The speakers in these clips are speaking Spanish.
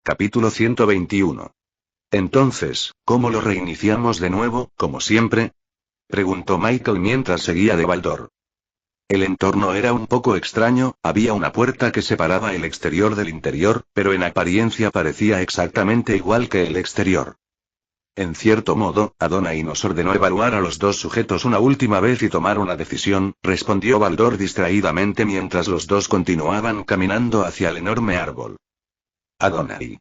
Capítulo 121. Entonces, ¿cómo lo reiniciamos de nuevo, como siempre? Preguntó Michael mientras seguía de Baldor. El entorno era un poco extraño, había una puerta que separaba el exterior del interior, pero en apariencia parecía exactamente igual que el exterior. En cierto modo, Adonai nos ordenó evaluar a los dos sujetos una última vez y tomar una decisión, respondió Baldor distraídamente mientras los dos continuaban caminando hacia el enorme árbol. Adonai.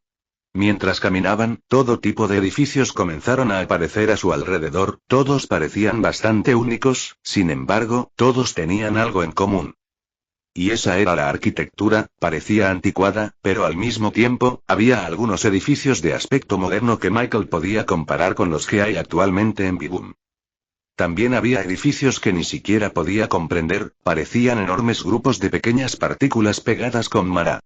Mientras caminaban, todo tipo de edificios comenzaron a aparecer a su alrededor, todos parecían bastante únicos, sin embargo, todos tenían algo en común. Y esa era la arquitectura, parecía anticuada, pero al mismo tiempo, había algunos edificios de aspecto moderno que Michael podía comparar con los que hay actualmente en Bibum. También había edificios que ni siquiera podía comprender, parecían enormes grupos de pequeñas partículas pegadas con mara.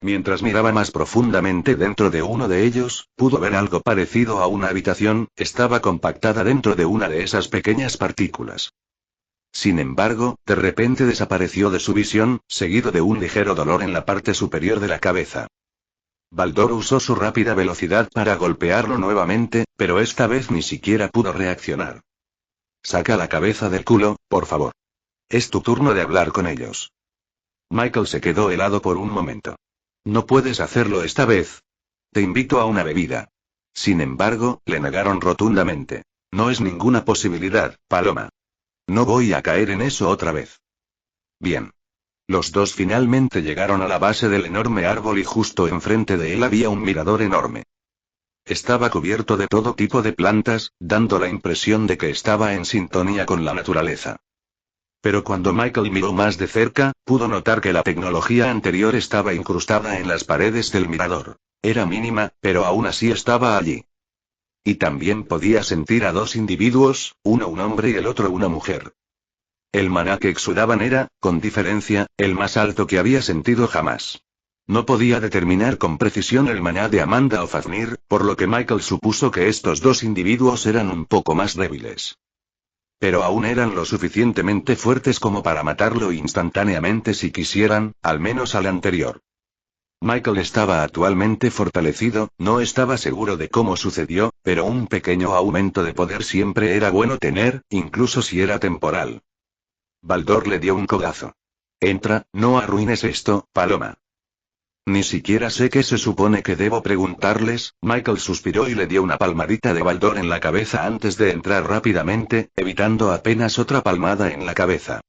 Mientras miraba más profundamente dentro de uno de ellos, pudo ver algo parecido a una habitación, estaba compactada dentro de una de esas pequeñas partículas. Sin embargo, de repente desapareció de su visión, seguido de un ligero dolor en la parte superior de la cabeza. Baldor usó su rápida velocidad para golpearlo nuevamente, pero esta vez ni siquiera pudo reaccionar. Saca la cabeza del culo, por favor. Es tu turno de hablar con ellos. Michael se quedó helado por un momento. No puedes hacerlo esta vez. Te invito a una bebida. Sin embargo, le negaron rotundamente. No es ninguna posibilidad, Paloma. No voy a caer en eso otra vez. Bien. Los dos finalmente llegaron a la base del enorme árbol y justo enfrente de él había un mirador enorme. Estaba cubierto de todo tipo de plantas, dando la impresión de que estaba en sintonía con la naturaleza. Pero cuando Michael miró más de cerca, pudo notar que la tecnología anterior estaba incrustada en las paredes del mirador. Era mínima, pero aún así estaba allí. Y también podía sentir a dos individuos, uno un hombre y el otro una mujer. El maná que exudaban era, con diferencia, el más alto que había sentido jamás. No podía determinar con precisión el maná de Amanda o Fafnir, por lo que Michael supuso que estos dos individuos eran un poco más débiles. Pero aún eran lo suficientemente fuertes como para matarlo instantáneamente si quisieran, al menos al anterior. Michael estaba actualmente fortalecido, no estaba seguro de cómo sucedió, pero un pequeño aumento de poder siempre era bueno tener, incluso si era temporal. Baldor le dio un codazo. Entra, no arruines esto, Paloma. Ni siquiera sé qué se supone que debo preguntarles, Michael suspiró y le dio una palmadita de Baldor en la cabeza antes de entrar rápidamente, evitando apenas otra palmada en la cabeza.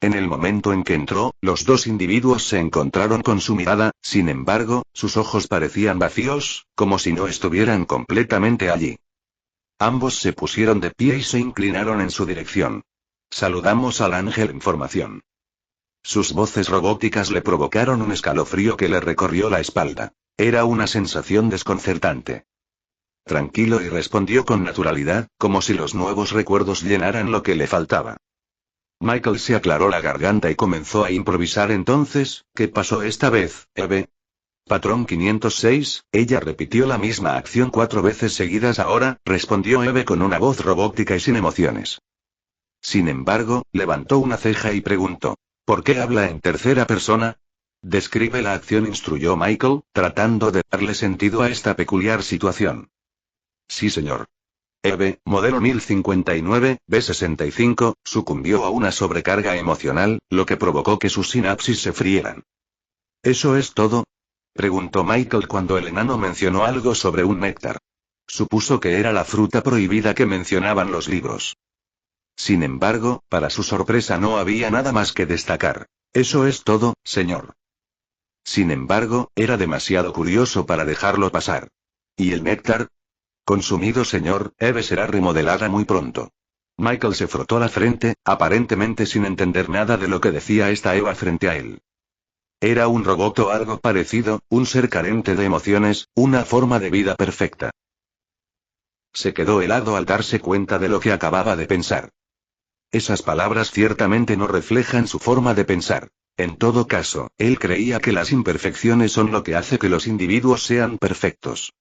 En el momento en que entró, los dos individuos se encontraron con su mirada, sin embargo, sus ojos parecían vacíos, como si no estuvieran completamente allí. Ambos se pusieron de pie y se inclinaron en su dirección. Saludamos al ángel en formación. Sus voces robóticas le provocaron un escalofrío que le recorrió la espalda. Era una sensación desconcertante. Tranquilo y respondió con naturalidad, como si los nuevos recuerdos llenaran lo que le faltaba. Michael se aclaró la garganta y comenzó a improvisar entonces, ¿qué pasó esta vez, Eve? Patrón 506, ella repitió la misma acción 4 veces seguidas ahora, respondió Eve con una voz robótica y sin emociones. Sin embargo, levantó una ceja y preguntó, ¿por qué habla en tercera persona? Describe la acción, instruyó Michael, tratando de darle sentido a esta peculiar situación. Sí, señor. Eve, modelo 1059, B65, sucumbió a una sobrecarga emocional, lo que provocó que sus sinapsis se frieran. ¿Eso es todo? Preguntó Michael cuando el enano mencionó algo sobre un néctar. Supuso que era la fruta prohibida que mencionaban los libros. Sin embargo, para su sorpresa no había nada más que destacar. Eso es todo, señor. Sin embargo, era demasiado curioso para dejarlo pasar. ¿Y el néctar? Consumido, señor, Eve será remodelada muy pronto. Michael se frotó la frente, aparentemente sin entender nada de lo que decía esta Eva frente a él. Era un robot o algo parecido, un ser carente de emociones, una forma de vida perfecta. Se quedó helado al darse cuenta de lo que acababa de pensar. Esas palabras ciertamente no reflejan su forma de pensar. En todo caso, él creía que las imperfecciones son lo que hace que los individuos sean perfectos.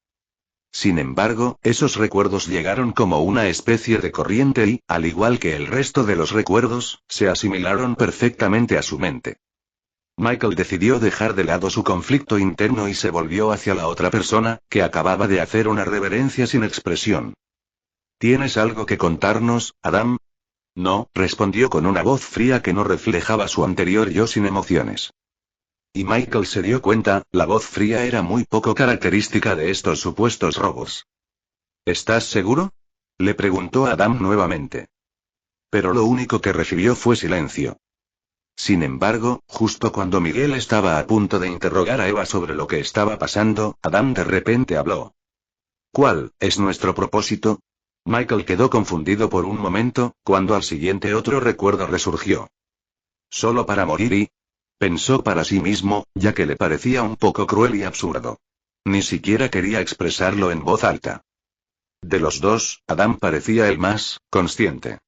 Sin embargo, esos recuerdos llegaron como una especie de corriente y, al igual que el resto de los recuerdos, se asimilaron perfectamente a su mente. Michael decidió dejar de lado su conflicto interno y se volvió hacia la otra persona, que acababa de hacer una reverencia sin expresión. ¿Tienes algo que contarnos, Adam? No, respondió con una voz fría que no reflejaba su anterior yo sin emociones. Y Michael se dio cuenta, la voz fría era muy poco característica de estos supuestos robos. ¿Estás seguro? Le preguntó Adam nuevamente. Pero lo único que recibió fue silencio. Sin embargo, justo cuando Miguel estaba a punto de interrogar a Eva sobre lo que estaba pasando, Adam de repente habló. ¿Cuál es nuestro propósito? Michael quedó confundido por un momento, cuando al siguiente otro recuerdo resurgió. ¿Solo para morir y? Pensó para sí mismo, ya que le parecía un poco cruel y absurdo. Ni siquiera quería expresarlo en voz alta. De los dos, Adam parecía el más consciente.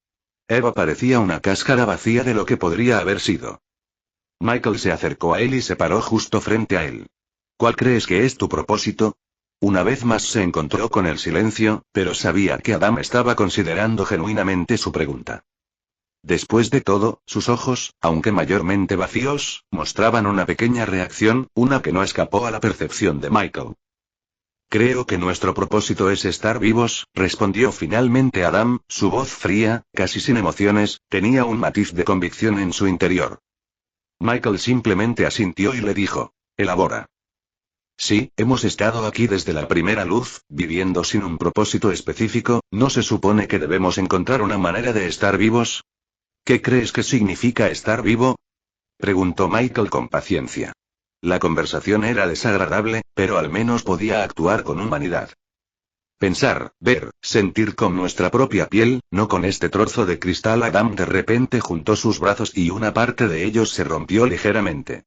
Eva parecía una cáscara vacía de lo que podría haber sido. Michael se acercó a él y se paró justo frente a él. ¿Cuál crees que es tu propósito? Una vez más se encontró con el silencio, pero sabía que Adam estaba considerando genuinamente su pregunta. Después de todo, sus ojos, aunque mayormente vacíos, mostraban una pequeña reacción, una que no escapó a la percepción de Michael. Creo que nuestro propósito es estar vivos, respondió finalmente Adam, su voz fría, casi sin emociones, tenía un matiz de convicción en su interior. Michael simplemente asintió y le dijo, elabora. Sí, hemos estado aquí desde la primera luz, viviendo sin un propósito específico, ¿no se supone que debemos encontrar una manera de estar vivos? ¿Qué crees que significa estar vivo? Preguntó Michael con paciencia. La conversación era desagradable, pero al menos podía actuar con humanidad. Pensar, ver, sentir con nuestra propia piel, no con este trozo de cristal. Adam de repente juntó sus brazos y una parte de ellos se rompió ligeramente.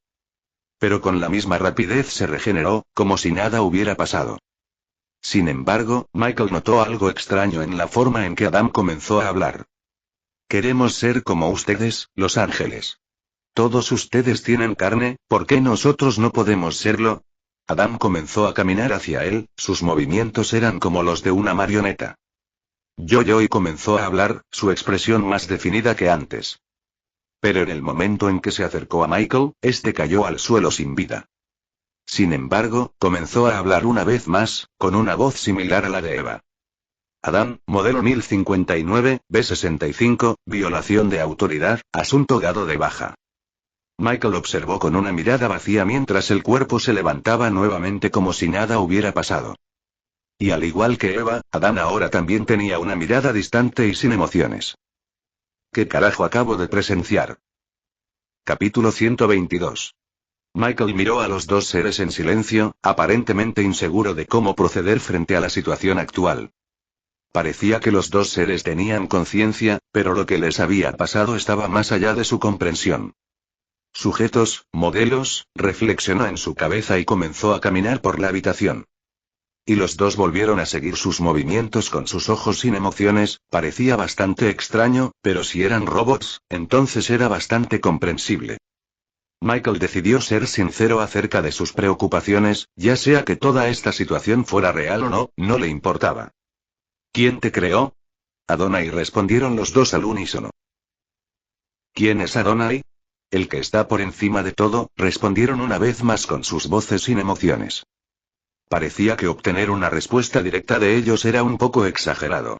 Pero con la misma rapidez se regeneró, como si nada hubiera pasado. Sin embargo, Michael notó algo extraño en la forma en que Adam comenzó a hablar. Queremos ser como ustedes, los ángeles. Todos ustedes tienen carne, ¿por qué nosotros no podemos serlo? Adam comenzó a caminar hacia él, sus movimientos eran como los de una marioneta. Y comenzó a hablar, su expresión más definida que antes. Pero en el momento en que se acercó a Michael, este cayó al suelo sin vida. Sin embargo, comenzó a hablar una vez más, con una voz similar a la de Eva. Adam, modelo 1059, B65, violación de autoridad, asunto dado de baja. Michael observó con una mirada vacía mientras el cuerpo se levantaba nuevamente como si nada hubiera pasado. Y al igual que Eva, Adam ahora también tenía una mirada distante y sin emociones. ¿Qué carajo acabo de presenciar? Capítulo 122. Michael miró a los dos seres en silencio, aparentemente inseguro de cómo proceder frente a la situación actual. Parecía que los dos seres tenían conciencia, pero lo que les había pasado estaba más allá de su comprensión. Sujetos, modelos, reflexionó en su cabeza y comenzó a caminar por la habitación. Y los dos volvieron a seguir sus movimientos con sus ojos sin emociones, parecía bastante extraño, pero si eran robots, entonces era bastante comprensible. Michael decidió ser sincero acerca de sus preocupaciones, ya sea que toda esta situación fuera real o no, no le importaba. ¿Quién te creó? Adonai, respondieron los dos al unísono. ¿Quién es Adonai? El que está por encima de todo, respondieron una vez más con sus voces sin emociones. Parecía que obtener una respuesta directa de ellos era un poco exagerado.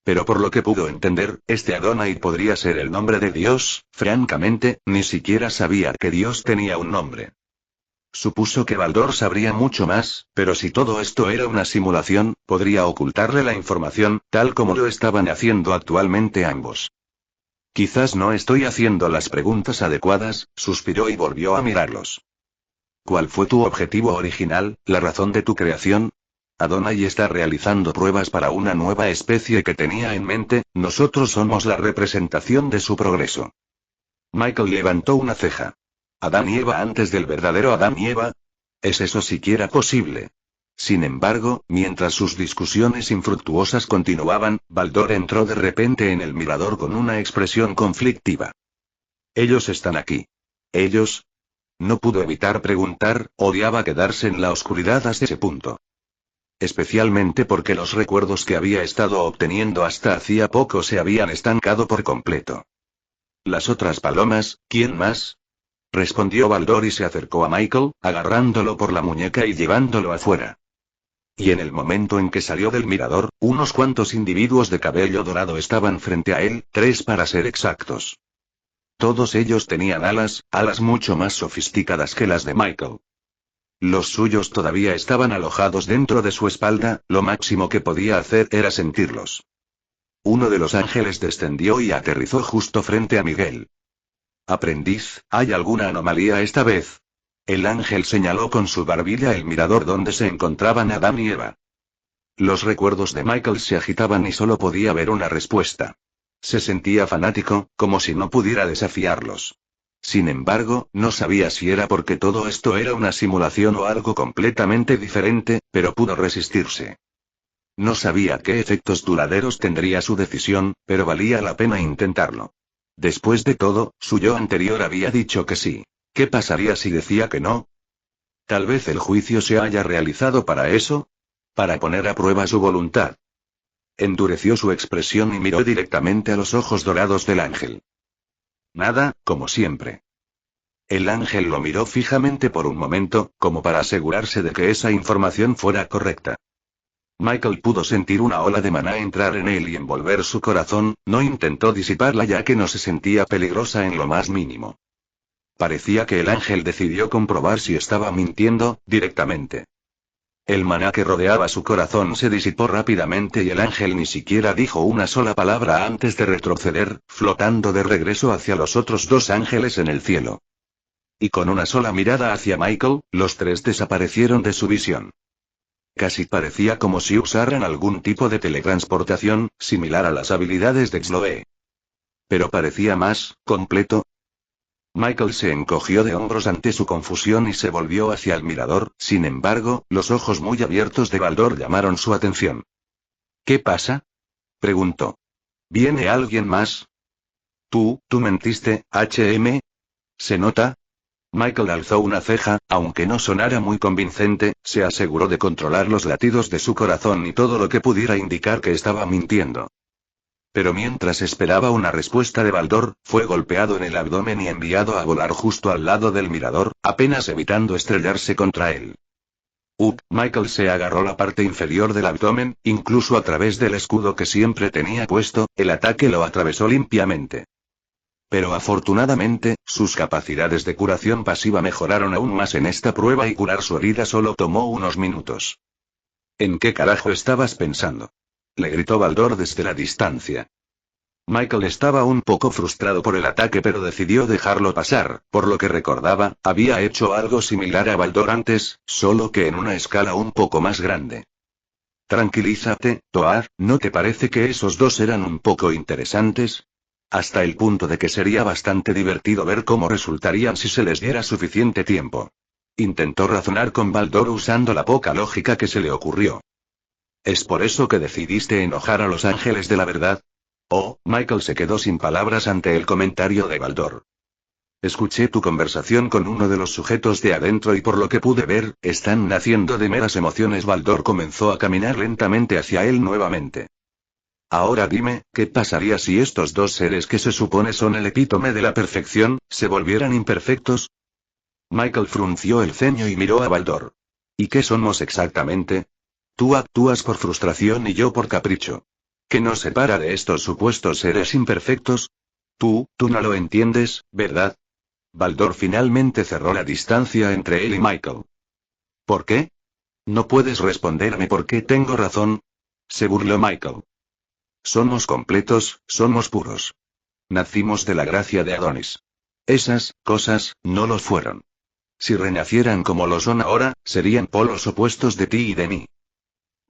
Pero por lo que pudo entender, este Adonai podría ser el nombre de Dios. Francamente, ni siquiera sabía que Dios tenía un nombre. Supuso que Baldor sabría mucho más, pero si todo esto era una simulación, podría ocultarle la información, tal como lo estaban haciendo actualmente ambos. Quizás no estoy haciendo las preguntas adecuadas, suspiró y volvió a mirarlos. ¿Cuál fue tu objetivo original, la razón de tu creación? Adonai está realizando pruebas para una nueva especie que tenía en mente, nosotros somos la representación de su progreso. Michael levantó una ceja. ¿Adán y Eva antes del verdadero Adán y Eva? ¿Es eso siquiera posible? Sin embargo, mientras sus discusiones infructuosas continuaban, Baldor entró de repente en el mirador con una expresión conflictiva. Ellos están aquí. ¿Ellos? No pudo evitar preguntar, odiaba quedarse en la oscuridad hasta ese punto. Especialmente porque los recuerdos que había estado obteniendo hasta hacía poco se habían estancado por completo. Las otras palomas, ¿quién más? respondió Baldor y se acercó a Michael, agarrándolo por la muñeca y llevándolo afuera. Y en el momento en que salió del mirador, unos cuantos individuos de cabello dorado estaban frente a él, 3 para ser exactos. Todos ellos tenían alas mucho más sofisticadas que las de Michael. Los suyos todavía estaban alojados dentro de su espalda, lo máximo que podía hacer era sentirlos. Uno de los ángeles descendió y aterrizó justo frente a Miguel. Aprendiz, ¿hay alguna anomalía esta vez? El ángel señaló con su barbilla el mirador donde se encontraban Adán y Eva. Los recuerdos de Michael se agitaban y solo podía ver una respuesta. Se sentía fanático, como si no pudiera desafiarlos. Sin embargo, no sabía si era porque todo esto era una simulación o algo completamente diferente, pero pudo resistirse. No sabía qué efectos duraderos tendría su decisión, pero valía la pena intentarlo. Después de todo, su yo anterior había dicho que sí. ¿Qué pasaría si decía que no? Tal vez el juicio se haya realizado para eso. Para poner a prueba su voluntad. Endureció su expresión y miró directamente a los ojos dorados del ángel. Nada, como siempre. El ángel lo miró fijamente por un momento, como para asegurarse de que esa información fuera correcta. Michael pudo sentir una ola de maná entrar en él y envolver su corazón, no intentó disiparla ya que no se sentía peligrosa en lo más mínimo. Parecía que el ángel decidió comprobar si estaba mintiendo, directamente. El maná que rodeaba su corazón se disipó rápidamente y el ángel ni siquiera dijo una sola palabra antes de retroceder, flotando de regreso hacia los otros 2 ángeles en el cielo. Y con una sola mirada hacia Michael, los 3 desaparecieron de su visión. Casi parecía como si usaran algún tipo de teletransportación, similar a las habilidades de Xloe. Pero parecía más completo. Michael se encogió de hombros ante su confusión y se volvió hacia el mirador, sin embargo, los ojos muy abiertos de Baldor llamaron su atención. ¿Qué pasa? Preguntó. ¿Viene alguien más? Tú mentiste, HM. ¿Se nota? Michael alzó una ceja, aunque no sonara muy convincente, se aseguró de controlar los latidos de su corazón y todo lo que pudiera indicar que estaba mintiendo. Pero mientras esperaba una respuesta de Baldor, fue golpeado en el abdomen y enviado a volar justo al lado del mirador, apenas evitando estrellarse contra él. Michael se agarró la parte inferior del abdomen, incluso a través del escudo que siempre tenía puesto, el ataque lo atravesó limpiamente. Pero afortunadamente, sus capacidades de curación pasiva mejoraron aún más en esta prueba y curar su herida solo tomó unos minutos. ¿En qué carajo estabas pensando? Le gritó Baldor desde la distancia. Michael estaba un poco frustrado por el ataque pero decidió dejarlo pasar, por lo que recordaba, había hecho algo similar a Baldor antes, solo que en una escala un poco más grande. Tranquilízate, Toad, ¿no te parece que esos 2 eran un poco interesantes? Hasta el punto de que sería bastante divertido ver cómo resultarían si se les diera suficiente tiempo. Intentó razonar con Baldor usando la poca lógica que se le ocurrió. ¿Es por eso que decidiste enojar a los ángeles de la verdad? Michael se quedó sin palabras ante el comentario de Baldor. Escuché tu conversación con uno de los sujetos de adentro y por lo que pude ver, están naciendo de meras emociones. Baldor comenzó a caminar lentamente hacia él nuevamente. Ahora dime, ¿qué pasaría si estos 2 seres que se supone son el epítome de la perfección, se volvieran imperfectos? Michael frunció el ceño y miró a Baldor. ¿Y qué somos exactamente? Tú actúas por frustración y yo por capricho. ¿Qué nos separa de estos supuestos seres imperfectos? Tú no lo entiendes, ¿verdad? Baldor finalmente cerró la distancia entre él y Michael. ¿Por qué? ¿No puedes responderme por qué tengo razón? Se burló Michael. Somos completos, somos puros. Nacimos de la gracia de Adonis. Esas cosas no lo fueron. Si renacieran como lo son ahora, serían polos opuestos de ti y de mí.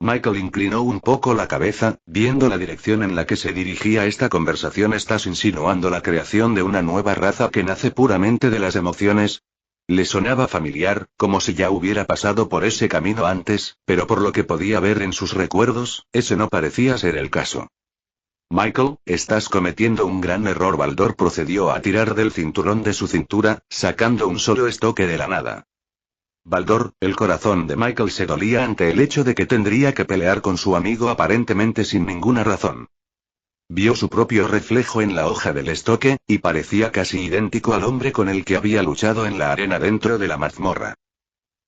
Michael inclinó un poco la cabeza, viendo la dirección en la que se dirigía esta conversación. ¿Estás insinuando la creación de una nueva raza que nace puramente de las emociones? Le sonaba familiar, como si ya hubiera pasado por ese camino antes, pero por lo que podía ver en sus recuerdos, ese no parecía ser el caso. Michael, estás cometiendo un gran error. Baldor procedió a tirar del cinturón de su cintura, sacando un solo estoque de la nada. Baldor, el corazón de Michael se dolía ante el hecho de que tendría que pelear con su amigo aparentemente sin ninguna razón. Vio su propio reflejo en la hoja del estoque, y parecía casi idéntico al hombre con el que había luchado en la arena dentro de la mazmorra.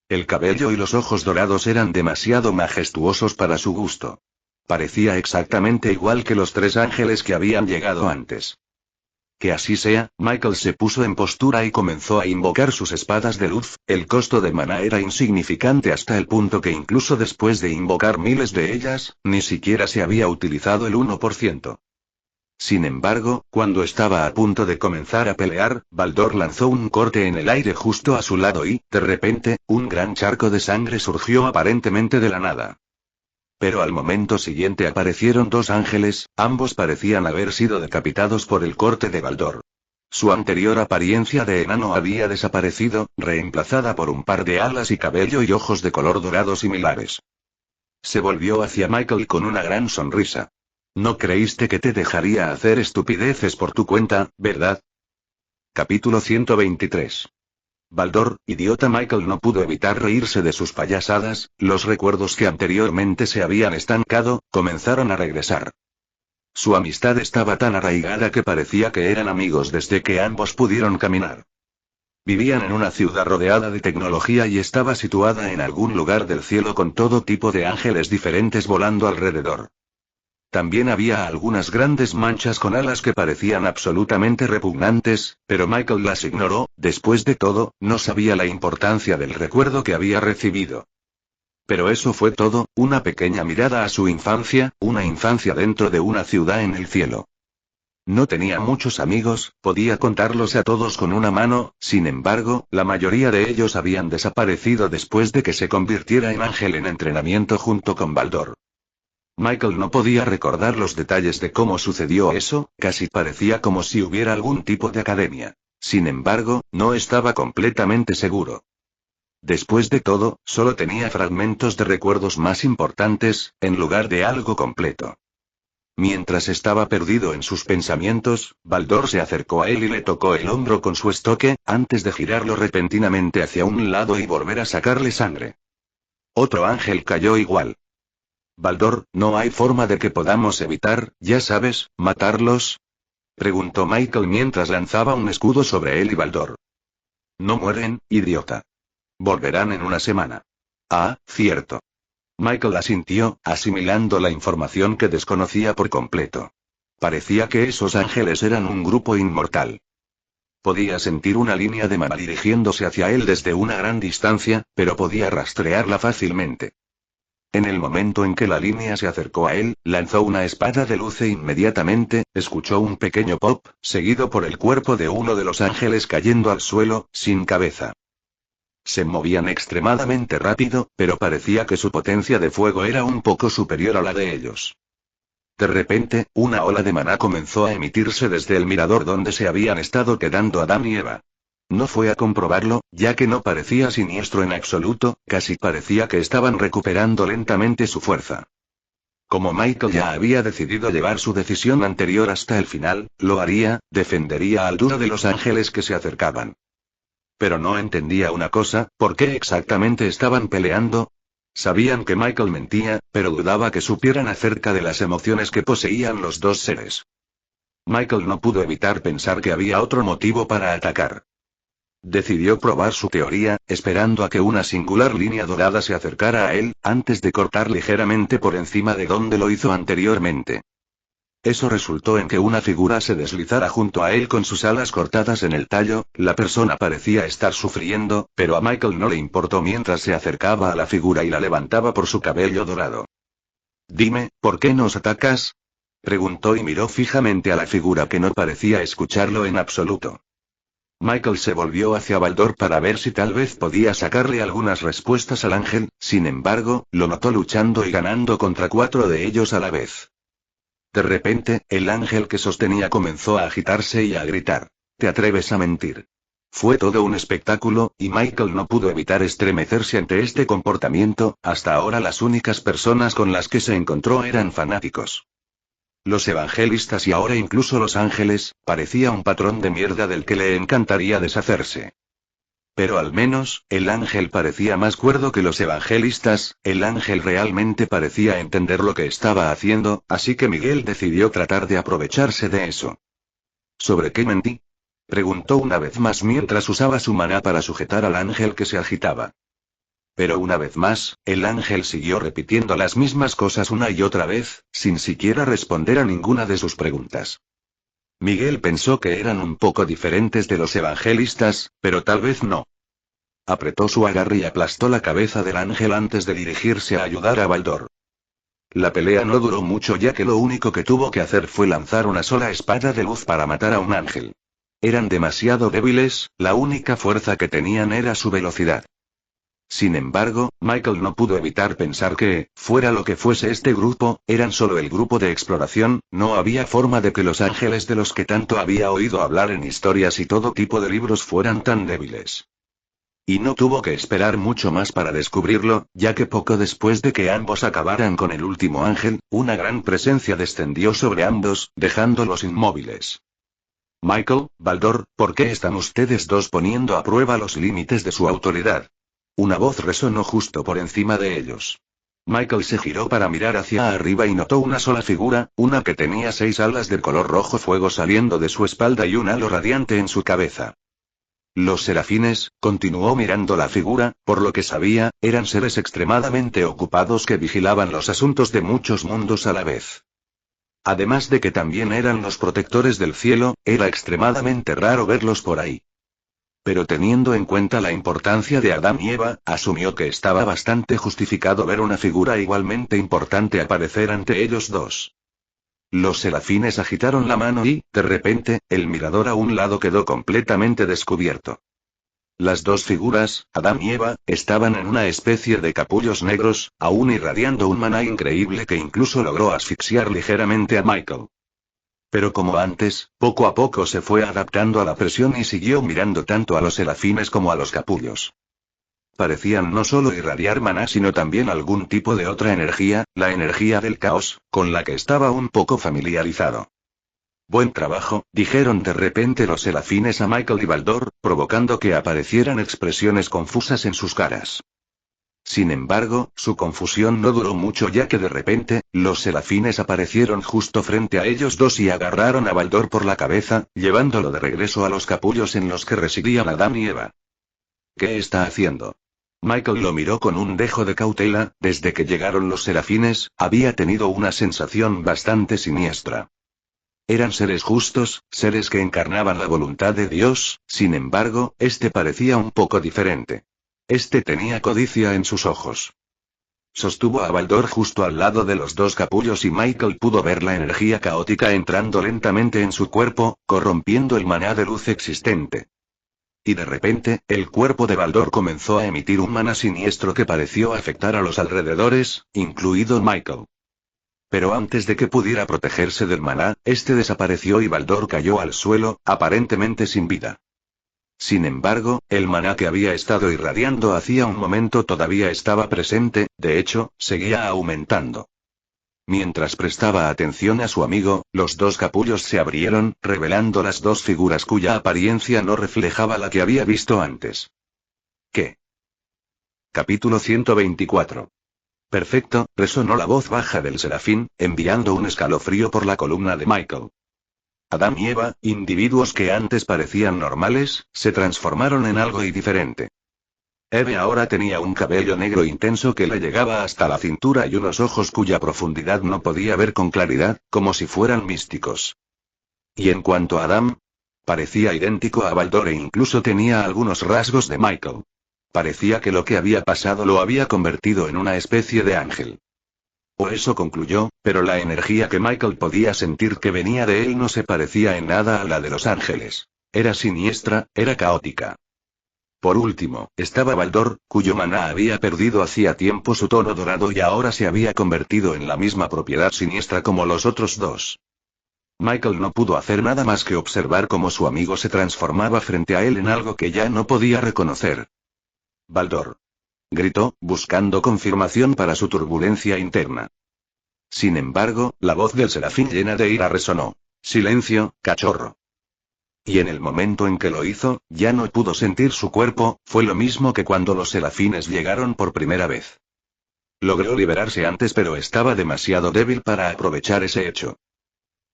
El cabello y los ojos dorados eran demasiado majestuosos para su gusto. Parecía exactamente igual que los 3 ángeles que habían llegado antes. Que así sea, Michael se puso en postura y comenzó a invocar sus espadas de luz. El costo de maná era insignificante hasta el punto que incluso después de invocar miles de ellas, ni siquiera se había utilizado el 1%. Sin embargo, cuando estaba a punto de comenzar a pelear, Baldor lanzó un corte en el aire justo a su lado y, de repente, un gran charco de sangre surgió aparentemente de la nada. Pero al momento siguiente aparecieron 2 ángeles, ambos parecían haber sido decapitados por el corte de Baldor. Su anterior apariencia de enano había desaparecido, reemplazada por un par de alas y cabello y ojos de color dorado similares. Se volvió hacia Michael con una gran sonrisa. No creíste que te dejaría hacer estupideces por tu cuenta, ¿verdad? Capítulo 123. Baldor, idiota. Michael no pudo evitar reírse de sus payasadas. Los recuerdos que anteriormente se habían estancado, comenzaron a regresar. Su amistad estaba tan arraigada que parecía que eran amigos desde que ambos pudieron caminar. Vivían en una ciudad rodeada de tecnología y estaba situada en algún lugar del cielo con todo tipo de ángeles diferentes volando alrededor. También había algunas grandes manchas con alas que parecían absolutamente repugnantes, pero Michael las ignoró. Después de todo, no sabía la importancia del recuerdo que había recibido. Pero eso fue todo, una pequeña mirada a su infancia, una infancia dentro de una ciudad en el cielo. No tenía muchos amigos, podía contarlos a todos con una mano. Sin embargo, la mayoría de ellos habían desaparecido después de que se convirtiera en ángel en entrenamiento junto con Baldor. Michael no podía recordar los detalles de cómo sucedió eso, casi parecía como si hubiera algún tipo de academia. Sin embargo, no estaba completamente seguro. Después de todo, solo tenía fragmentos de recuerdos más importantes, en lugar de algo completo. Mientras estaba perdido en sus pensamientos, Baldor se acercó a él y le tocó el hombro con su estoque, antes de girarlo repentinamente hacia un lado y volver a sacarle sangre. Otro ángel cayó igual. Baldor, ¿no hay forma de que podamos evitar, ya sabes, matarlos? Preguntó Michael mientras lanzaba un escudo sobre él y Baldor. No mueren, idiota. Volverán en una semana. Ah, cierto. Michael asintió, asimilando la información que desconocía por completo. Parecía que esos ángeles eran un grupo inmortal. Podía sentir una línea de maná dirigiéndose hacia él desde una gran distancia, pero podía rastrearla fácilmente. En el momento en que la línea se acercó a él, lanzó una espada de luz e inmediatamente, escuchó un pequeño pop, seguido por el cuerpo de uno de los ángeles cayendo al suelo, sin cabeza. Se movían extremadamente rápido, pero parecía que su potencia de fuego era un poco superior a la de ellos. De repente, una ola de maná comenzó a emitirse desde el mirador donde se habían estado quedando Adán y Eva. No fue a comprobarlo, ya que no parecía siniestro en absoluto, casi parecía que estaban recuperando lentamente su fuerza. Como Michael ya había decidido llevar su decisión anterior hasta el final, lo haría, defendería al duro de los ángeles que se acercaban. Pero no entendía una cosa, ¿por qué exactamente estaban peleando? Sabían que Michael mentía, pero dudaba que supieran acerca de las emociones que poseían los 2 seres. Michael no pudo evitar pensar que había otro motivo para atacar. Decidió probar su teoría, esperando a que una singular línea dorada se acercara a él, antes de cortar ligeramente por encima de donde lo hizo anteriormente. Eso resultó en que una figura se deslizara junto a él con sus alas cortadas en el tallo. La persona parecía estar sufriendo, pero a Michael no le importó mientras se acercaba a la figura y la levantaba por su cabello dorado. «Dime, ¿por qué nos atacas?», preguntó y miró fijamente a la figura que no parecía escucharlo en absoluto. Michael se volvió hacia Baldor para ver si tal vez podía sacarle algunas respuestas al ángel. Sin embargo, lo notó luchando y ganando contra 4 de ellos a la vez. De repente, el ángel que sostenía comenzó a agitarse y a gritar. «¿Te atreves a mentir?». Fue todo un espectáculo, y Michael no pudo evitar estremecerse ante este comportamiento. Hasta ahora las únicas personas con las que se encontró eran fanáticos. Los evangelistas y ahora incluso los ángeles, parecía un patrón de mierda del que le encantaría deshacerse. Pero al menos, el ángel parecía más cuerdo que los evangelistas, el ángel realmente parecía entender lo que estaba haciendo, así que Miguel decidió tratar de aprovecharse de eso. ¿Sobre qué mentí? Preguntó una vez más mientras usaba su maná para sujetar al ángel que se agitaba. Pero una vez más, el ángel siguió repitiendo las mismas cosas una y otra vez, sin siquiera responder a ninguna de sus preguntas. Miguel pensó que eran un poco diferentes de los evangelistas, pero tal vez no. Apretó su agarre y aplastó la cabeza del ángel antes de dirigirse a ayudar a Baldor. La pelea no duró mucho ya que lo único que tuvo que hacer fue lanzar una sola espada de luz para matar a un ángel. Eran demasiado débiles, la única fuerza que tenían era su velocidad. Sin embargo, Michael no pudo evitar pensar que, fuera lo que fuese este grupo, eran solo el grupo de exploración, no había forma de que los ángeles de los que tanto había oído hablar en historias y todo tipo de libros fueran tan débiles. Y no tuvo que esperar mucho más para descubrirlo, ya que poco después de que ambos acabaran con el último ángel, una gran presencia descendió sobre ambos, dejándolos inmóviles. Michael, Baldor, ¿por qué están ustedes dos poniendo a prueba los límites de su autoridad? Una voz resonó justo por encima de ellos. Michael se giró para mirar hacia arriba y notó una sola figura, una que tenía 6 alas de color rojo fuego saliendo de su espalda y un halo radiante en su cabeza. Los serafines, continuó mirando la figura, por lo que sabía, eran seres extremadamente ocupados que vigilaban los asuntos de muchos mundos a la vez. Además de que también eran los protectores del cielo, era extremadamente raro verlos por ahí. Pero teniendo en cuenta la importancia de Adán y Eva, asumió que estaba bastante justificado ver una figura igualmente importante aparecer ante ellos dos. Los serafines agitaron la mano y, de repente, el mirador a un lado quedó completamente descubierto. Las dos figuras, Adán y Eva, estaban en una especie de capullos negros, aún irradiando un maná increíble que incluso logró asfixiar ligeramente a Michael. Pero como antes, poco a poco se fue adaptando a la presión y siguió mirando tanto a los serafines como a los capullos. Parecían no solo irradiar maná sino también algún tipo de otra energía, la energía del caos, con la que estaba un poco familiarizado. Buen trabajo, dijeron de repente los serafines a Michael y Baldor, provocando que aparecieran expresiones confusas en sus caras. Sin embargo, su confusión no duró mucho ya que de repente, los serafines aparecieron justo frente a ellos dos y agarraron a Baldor por la cabeza, llevándolo de regreso a los capullos en los que residían Adán y Eva. ¿Qué está haciendo? Michael lo miró con un dejo de cautela, desde que llegaron los serafines, había tenido una sensación bastante siniestra. Eran seres justos, seres que encarnaban la voluntad de Dios, sin embargo, este parecía un poco diferente. Este tenía codicia en sus ojos. Sostuvo a Baldor justo al lado de los dos capullos y Michael pudo ver la energía caótica entrando lentamente en su cuerpo, corrompiendo el maná de luz existente. Y de repente, el cuerpo de Baldor comenzó a emitir un maná siniestro que pareció afectar a los alrededores, incluido Michael. Pero antes de que pudiera protegerse del maná, este desapareció y Baldor cayó al suelo, aparentemente sin vida. Sin embargo, el maná que había estado irradiando hacía un momento todavía estaba presente, de hecho, seguía aumentando. Mientras prestaba atención a su amigo, los dos capullos se abrieron, revelando las dos figuras cuya apariencia no reflejaba la que había visto antes. ¿Qué? Capítulo 124. Perfecto, resonó la voz baja del serafín, enviando un escalofrío por la columna de Michael. Adán y Eva, individuos que antes parecían normales, se transformaron en algo diferente. Eve ahora tenía un cabello negro intenso que le llegaba hasta la cintura y unos ojos cuya profundidad no podía ver con claridad, como si fueran místicos. Y en cuanto a Adán, parecía idéntico a Baldor e incluso tenía algunos rasgos de Michael. Parecía que lo que había pasado lo había convertido en una especie de ángel. O eso concluyó, pero la energía que Michael podía sentir que venía de él no se parecía en nada a la de los ángeles. Era siniestra, era caótica. Por último, estaba Baldor, cuyo maná había perdido hacía tiempo su tono dorado y ahora se había convertido en la misma propiedad siniestra como los otros dos. Michael no pudo hacer nada más que observar cómo su amigo se transformaba frente a él en algo que ya no podía reconocer. Baldor. Gritó, buscando confirmación para su turbulencia interna. Sin embargo, la voz del serafín llena de ira resonó. Silencio, cachorro. Y en el momento en que lo hizo, ya no pudo sentir su cuerpo, fue lo mismo que cuando los serafines llegaron por primera vez. Logró liberarse antes pero estaba demasiado débil para aprovechar ese hecho.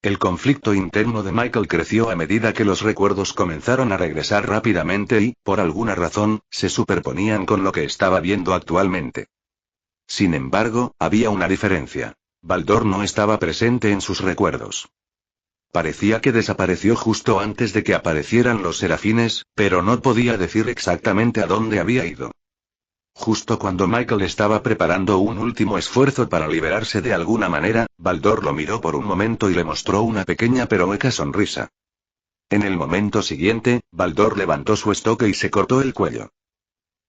El conflicto interno de Michael creció a medida que los recuerdos comenzaron a regresar rápidamente y, por alguna razón, se superponían con lo que estaba viendo actualmente. Sin embargo, había una diferencia. Baldor no estaba presente en sus recuerdos. Parecía que desapareció justo antes de que aparecieran los serafines, pero no podía decir exactamente a dónde había ido. Justo cuando Michael estaba preparando un último esfuerzo para liberarse de alguna manera, Baldor lo miró por un momento y le mostró una pequeña pero hueca sonrisa. En el momento siguiente, Baldor levantó su estoque y se cortó el cuello.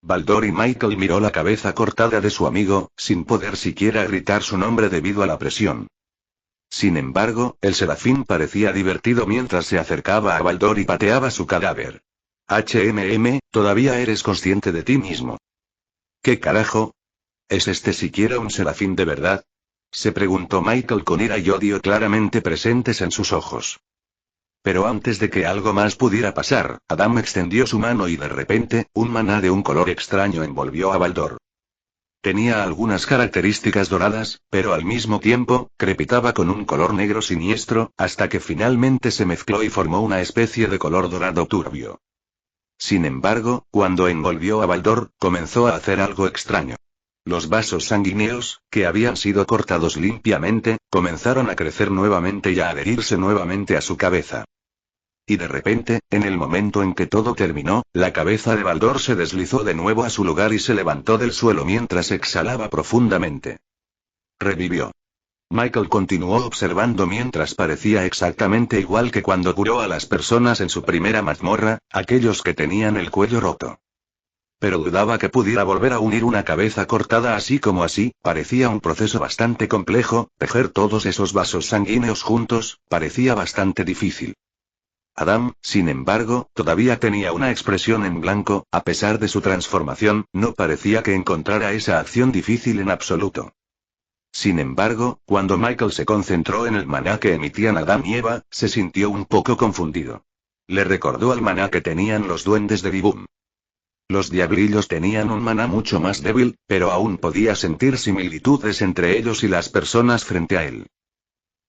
Baldor y Michael miró la cabeza cortada de su amigo, sin poder siquiera gritar su nombre debido a la presión. Sin embargo, el serafín parecía divertido mientras se acercaba a Baldor y pateaba su cadáver. ¿Todavía eres consciente de ti mismo? ¿Qué carajo? ¿Es este siquiera un serafín de verdad? Se preguntó Michael con ira y odio claramente presentes en sus ojos. Pero antes de que algo más pudiera pasar, Adam extendió su mano y de repente, un maná de un color extraño envolvió a Baldor. Tenía algunas características doradas, pero al mismo tiempo, crepitaba con un color negro siniestro, hasta que finalmente se mezcló y formó una especie de color dorado turbio. Sin embargo, cuando envolvió a Baldor, comenzó a hacer algo extraño. Los vasos sanguíneos, que habían sido cortados limpiamente, comenzaron a crecer nuevamente y a adherirse nuevamente a su cabeza. Y de repente, en el momento en que todo terminó, la cabeza de Baldor se deslizó de nuevo a su lugar y se levantó del suelo mientras exhalaba profundamente. Revivió. Michael continuó observando mientras parecía exactamente igual que cuando curó a las personas en su primera mazmorra, aquellos que tenían el cuello roto. Pero dudaba que pudiera volver a unir una cabeza cortada así como así, parecía un proceso bastante complejo, tejer todos esos vasos sanguíneos juntos, parecía bastante difícil. Adam, sin embargo, todavía tenía una expresión en blanco, a pesar de su transformación, no parecía que encontrara esa acción difícil en absoluto. Sin embargo, cuando Michael se concentró en el maná que emitían Adán y Eva, se sintió un poco confundido. Le recordó al maná que tenían los duendes de Bibum. Los diablillos tenían un maná mucho más débil, pero aún podía sentir similitudes entre ellos y las personas frente a él.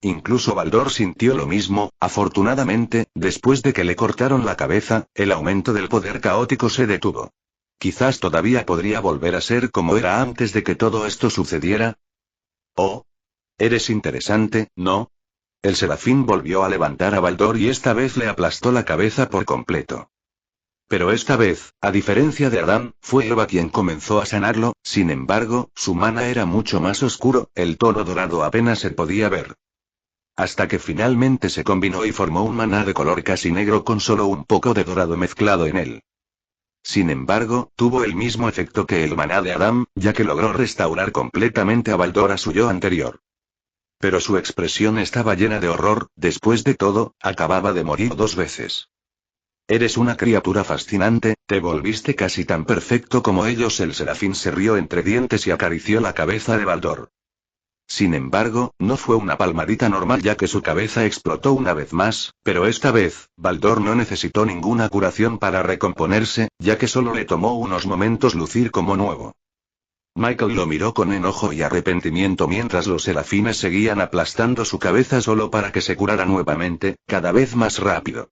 Incluso Baldor sintió lo mismo, afortunadamente, después de que le cortaron la cabeza, el aumento del poder caótico se detuvo. Quizás todavía podría volver a ser como era antes de que todo esto sucediera. Oh. Eres interesante, ¿no? El serafín volvió a levantar a Baldor y esta vez le aplastó la cabeza por completo. Pero esta vez, a diferencia de Adán, fue Eva quien comenzó a sanarlo, sin embargo, su maná era mucho más oscuro, el tono dorado apenas se podía ver. Hasta que finalmente se combinó y formó un maná de color casi negro con solo un poco de dorado mezclado en él. Sin embargo, tuvo el mismo efecto que el maná de Adam, ya que logró restaurar completamente a Baldor a su yo anterior. Pero su expresión estaba llena de horror, después de todo, acababa de morir 2 veces. Eres una criatura fascinante, te volviste casi tan perfecto como ellos. El serafín se rió entre dientes y acarició la cabeza de Baldor. Sin embargo, no fue una palmadita normal ya que su cabeza explotó una vez más, pero esta vez, Baldor no necesitó ninguna curación para recomponerse, ya que solo le tomó unos momentos lucir como nuevo. Michael lo miró con enojo y arrepentimiento mientras los serafines seguían aplastando su cabeza solo para que se curara nuevamente, cada vez más rápido.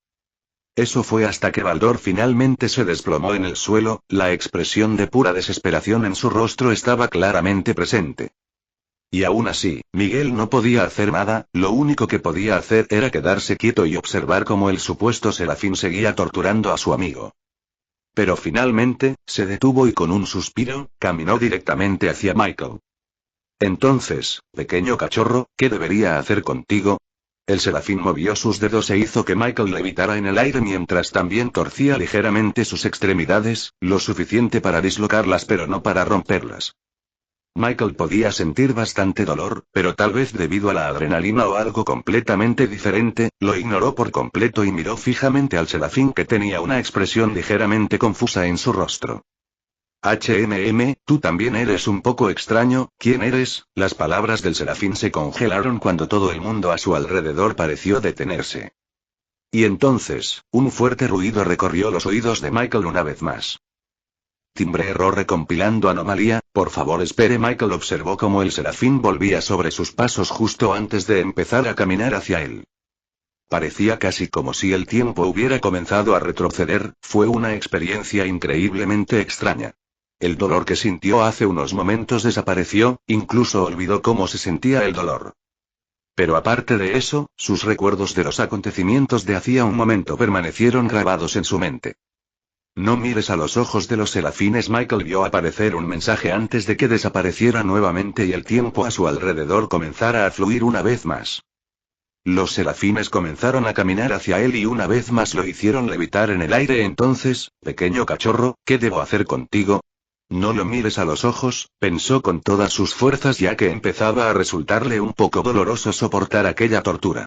Eso fue hasta que Baldor finalmente se desplomó en el suelo, la expresión de pura desesperación en su rostro estaba claramente presente. Y aún así, Miguel no podía hacer nada, lo único que podía hacer era quedarse quieto y observar cómo el supuesto serafín seguía torturando a su amigo. Pero finalmente, se detuvo y con un suspiro, caminó directamente hacia Michael. Entonces, pequeño cachorro, ¿qué debería hacer contigo? El serafín movió sus dedos e hizo que Michael levitara en el aire mientras también torcía ligeramente sus extremidades, lo suficiente para dislocarlas pero no para romperlas. Michael podía sentir bastante dolor, pero tal vez debido a la adrenalina o algo completamente diferente, lo ignoró por completo y miró fijamente al serafín que tenía una expresión ligeramente confusa en su rostro. Tú también eres un poco extraño, ¿quién eres? Las palabras del serafín se congelaron cuando todo el mundo a su alrededor pareció detenerse. Y entonces, un fuerte ruido recorrió los oídos de Michael una vez más. Timbre error recompilando anomalía, por favor espere. Michael observó cómo el serafín volvía sobre sus pasos justo antes de empezar a caminar hacia él. Parecía casi como si el tiempo hubiera comenzado a retroceder, fue una experiencia increíblemente extraña. El dolor que sintió hace unos momentos desapareció, incluso olvidó cómo se sentía el dolor. Pero aparte de eso, sus recuerdos de los acontecimientos de hacía un momento permanecieron grabados en su mente. No mires a los ojos de los serafines. Michael vio aparecer un mensaje antes de que desapareciera nuevamente y el tiempo a su alrededor comenzara a fluir una vez más. Los serafines comenzaron a caminar hacia él y una vez más lo hicieron levitar en el aire. Entonces, pequeño cachorro, ¿qué debo hacer contigo? No lo mires a los ojos, pensó con todas sus fuerzas ya que empezaba a resultarle un poco doloroso soportar aquella tortura.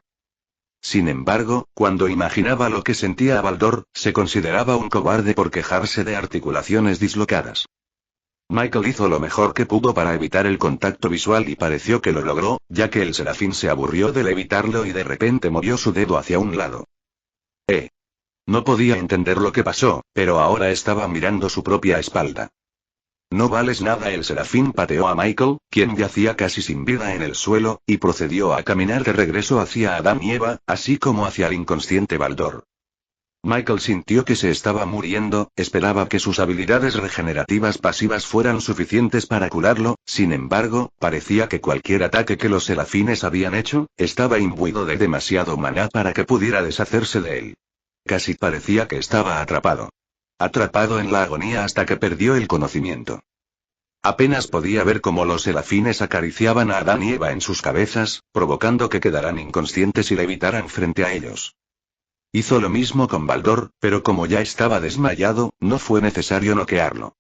Sin embargo, cuando imaginaba lo que sentía Baldor, se consideraba un cobarde por quejarse de articulaciones dislocadas. Michael hizo lo mejor que pudo para evitar el contacto visual y pareció que lo logró, ya que el serafín se aburrió de evitarlo y de repente movió su dedo hacia un lado. No podía entender lo que pasó, pero ahora estaba mirando su propia espalda. No vales nada. El serafín pateó a Michael, quien yacía casi sin vida en el suelo, y procedió a caminar de regreso hacia Adán y Eva, así como hacia el inconsciente Baldor. Michael sintió que se estaba muriendo, esperaba que sus habilidades regenerativas pasivas fueran suficientes para curarlo, sin embargo, parecía que cualquier ataque que los serafines habían hecho, estaba imbuido de demasiado maná para que pudiera deshacerse de él. Casi parecía que estaba atrapado. Atrapado en la agonía hasta que perdió el conocimiento. Apenas podía ver cómo los serafines acariciaban a Adán y Eva en sus cabezas, provocando que quedaran inconscientes y levitaran frente a ellos. Hizo lo mismo con Baldor, pero como ya estaba desmayado, no fue necesario noquearlo.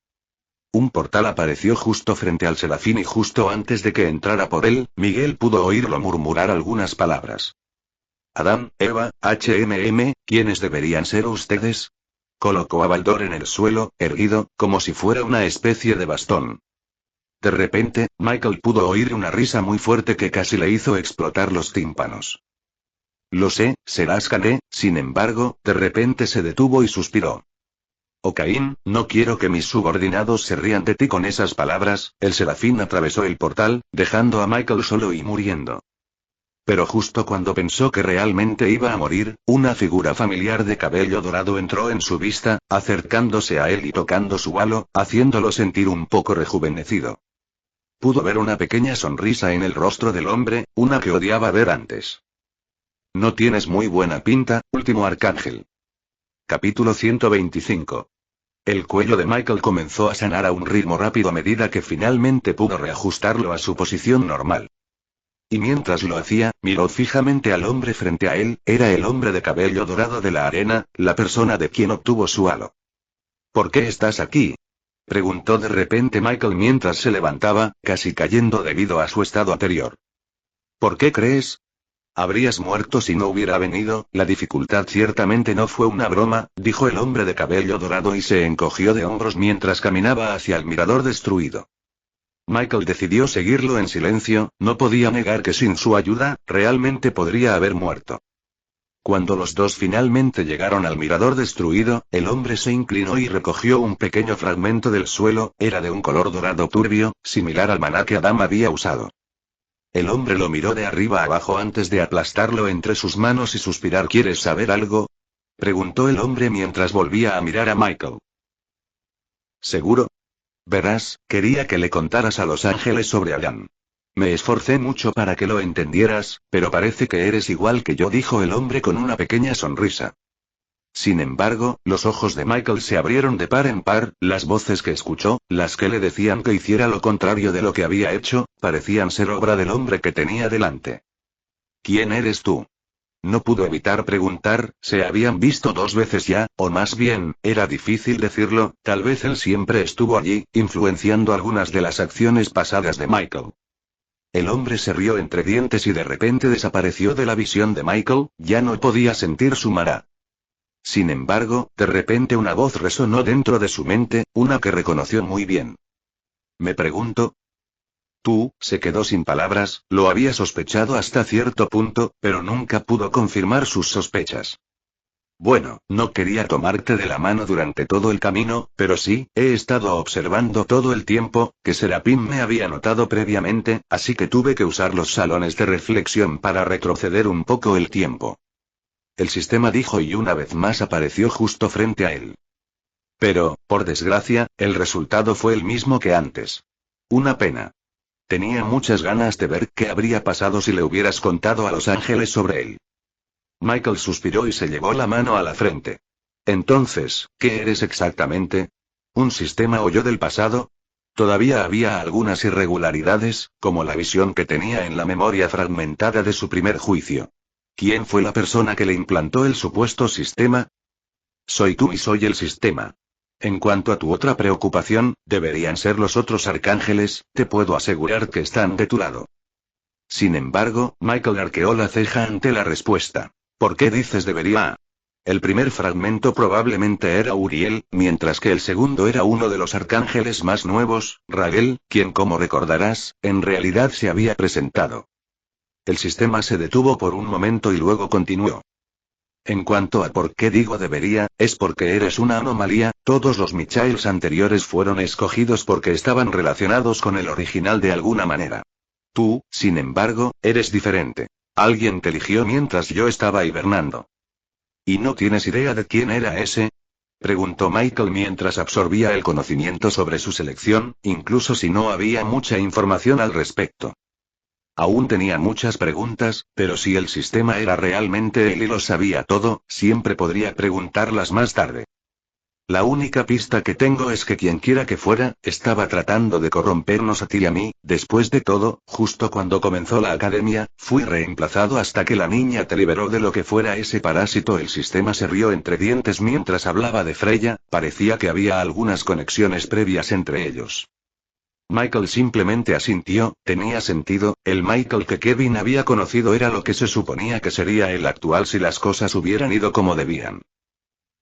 Un portal apareció justo frente al serafín y justo antes de que entrara por él, Miguel pudo oírlo murmurar algunas palabras. Adán, Eva, ¿quiénes deberían ser ustedes? Colocó a Baldor en el suelo, erguido, como si fuera una especie de bastón. De repente, Michael pudo oír una risa muy fuerte que casi le hizo explotar los tímpanos. Lo sé, serás Cané, sin embargo, de repente se detuvo y suspiró. Oh Caín, no quiero que mis subordinados se rían de ti. Con esas palabras, el serafín atravesó el portal, dejando a Michael solo y muriendo. Pero justo cuando pensó que realmente iba a morir, una figura familiar de cabello dorado entró en su vista, acercándose a él y tocando su halo, haciéndolo sentir un poco rejuvenecido. Pudo ver una pequeña sonrisa en el rostro del hombre, una que odiaba ver antes. No tienes muy buena pinta, último arcángel. Capítulo 125. El cuello de Michael comenzó a sanar a un ritmo rápido a medida que finalmente pudo reajustarlo a su posición normal. Y mientras lo hacía, miró fijamente al hombre frente a él, era el hombre de cabello dorado de la arena, la persona de quien obtuvo su halo. ¿Por qué estás aquí? Preguntó de repente Michael mientras se levantaba, casi cayendo debido a su estado anterior. ¿Por qué crees? Habrías muerto si no hubiera venido. La dificultad ciertamente no fue una broma, dijo el hombre de cabello dorado y se encogió de hombros mientras caminaba hacia el mirador destruido. Michael decidió seguirlo en silencio, no podía negar que sin su ayuda, realmente podría haber muerto. Cuando los dos finalmente llegaron al mirador destruido, el hombre se inclinó y recogió un pequeño fragmento del suelo, era de un color dorado turbio, similar al maná que Adán había usado. El hombre lo miró de arriba abajo antes de aplastarlo entre sus manos y suspirar. ¿Quieres saber algo? Preguntó el hombre mientras volvía a mirar a Michael. ¿Seguro? Verás, quería que le contaras a los ángeles sobre Adán. Me esforcé mucho para que lo entendieras, pero parece que eres igual que yo, dijo el hombre con una pequeña sonrisa. Sin embargo, los ojos de Michael se abrieron de par en par, las voces que escuchó, las que le decían que hiciera lo contrario de lo que había hecho, parecían ser obra del hombre que tenía delante. ¿Quién eres tú? No pudo evitar preguntar, se habían visto 2 veces ya, o más bien, era difícil decirlo, tal vez él siempre estuvo allí, influenciando algunas de las acciones pasadas de Michael. El hombre se rió entre dientes y de repente desapareció de la visión de Michael, ya no podía sentir su maná. Sin embargo, de repente una voz resonó dentro de su mente, una que reconoció muy bien. Me pregunto. Tú, se quedó sin palabras, lo había sospechado hasta cierto punto, pero nunca pudo confirmar sus sospechas. Bueno, no quería tomarte de la mano durante todo el camino, pero sí, he estado observando todo el tiempo, que Serapín me había notado previamente, así que tuve que usar los salones de reflexión para retroceder un poco el tiempo. El sistema dijo y una vez más apareció justo frente a él. Pero, por desgracia, el resultado fue el mismo que antes. Una pena. Tenía muchas ganas de ver qué habría pasado si le hubieras contado a los ángeles sobre él. Michael suspiró y se llevó la mano a la frente. Entonces, ¿qué eres exactamente? ¿Un sistema o yo del pasado? Todavía había algunas irregularidades, como la visión que tenía en la memoria fragmentada de su primer juicio. ¿Quién fue la persona que le implantó el supuesto sistema? Soy tú y soy el sistema. En cuanto a tu otra preocupación, deberían ser los otros arcángeles, te puedo asegurar que están de tu lado. Sin embargo, Michael arqueó la ceja ante la respuesta. ¿Por qué dices debería? El primer fragmento probablemente era Uriel, mientras que el segundo era uno de los arcángeles más nuevos, Raguel, quien como recordarás, en realidad se había presentado. El sistema se detuvo por un momento y luego continuó. En cuanto a por qué digo debería, es porque eres una anomalía, todos los Michaels anteriores fueron escogidos porque estaban relacionados con el original de alguna manera. Tú, sin embargo, eres diferente. Alguien te eligió mientras yo estaba hibernando. ¿Y no tienes idea de quién era ese? Preguntó Michael mientras absorbía el conocimiento sobre su selección, incluso si no había mucha información al respecto. Aún tenía muchas preguntas, pero si el sistema era realmente él y lo sabía todo, siempre podría preguntarlas más tarde. La única pista que tengo es que quienquiera que fuera, estaba tratando de corrompernos a ti y a mí. Después de todo, justo cuando comenzó la academia, fui reemplazado hasta que la niña te liberó de lo que fuera ese parásito. El sistema se rió entre dientes mientras hablaba de Freya, parecía que había algunas conexiones previas entre ellos. Michael simplemente asintió, tenía sentido, el Michael que Kevin había conocido era lo que se suponía que sería el actual si las cosas hubieran ido como debían.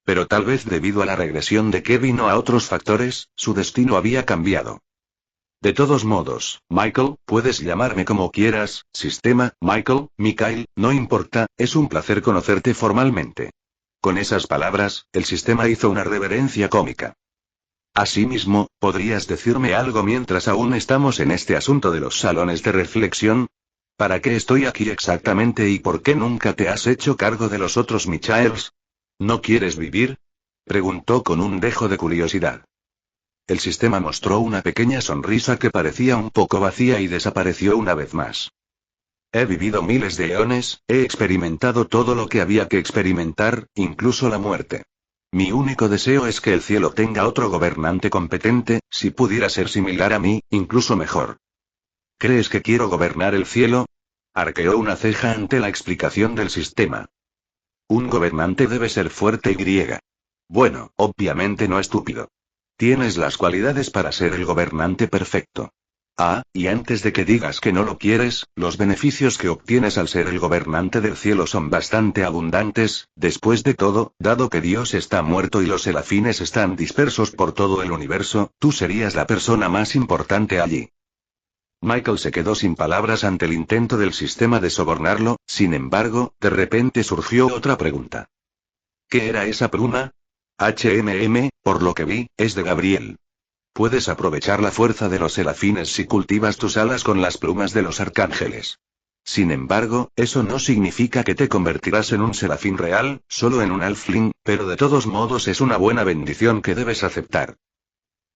Pero tal vez debido a la regresión de Kevin o a otros factores, su destino había cambiado. De todos modos, Michael, puedes llamarme como quieras, sistema, Michael, Mikhail, no importa, es un placer conocerte formalmente. Con esas palabras, el sistema hizo una reverencia cómica. Asimismo, ¿podrías decirme algo mientras aún estamos en este asunto de los salones de reflexión? ¿Para qué estoy aquí exactamente y por qué nunca te has hecho cargo de los otros Michaels? ¿No quieres vivir? Preguntó con un dejo de curiosidad. El sistema mostró una pequeña sonrisa que parecía un poco vacía y desapareció una vez más. He vivido miles de eones, he experimentado todo lo que había que experimentar, incluso la muerte. Mi único deseo es que el cielo tenga otro gobernante competente, si pudiera ser similar a mí, incluso mejor. ¿Crees que quiero gobernar el cielo? Arqueó una ceja ante la explicación del sistema. Un gobernante debe ser fuerte y. Bueno, obviamente no estúpido. Tienes las cualidades para ser el gobernante perfecto. Ah, y antes de que digas que no lo quieres, los beneficios que obtienes al ser el gobernante del cielo son bastante abundantes. Después de todo, dado que Dios está muerto y los serafines están dispersos por todo el universo, tú serías la persona más importante allí. Michael se quedó sin palabras ante el intento del sistema de sobornarlo, sin embargo, de repente surgió otra pregunta. ¿Qué era esa pluma? Por lo que vi, es de Gabriel. Puedes aprovechar la fuerza de los serafines si cultivas tus alas con las plumas de los arcángeles. Sin embargo, eso no significa que te convertirás en un serafín real, solo en un halfling, pero de todos modos es una buena bendición que debes aceptar.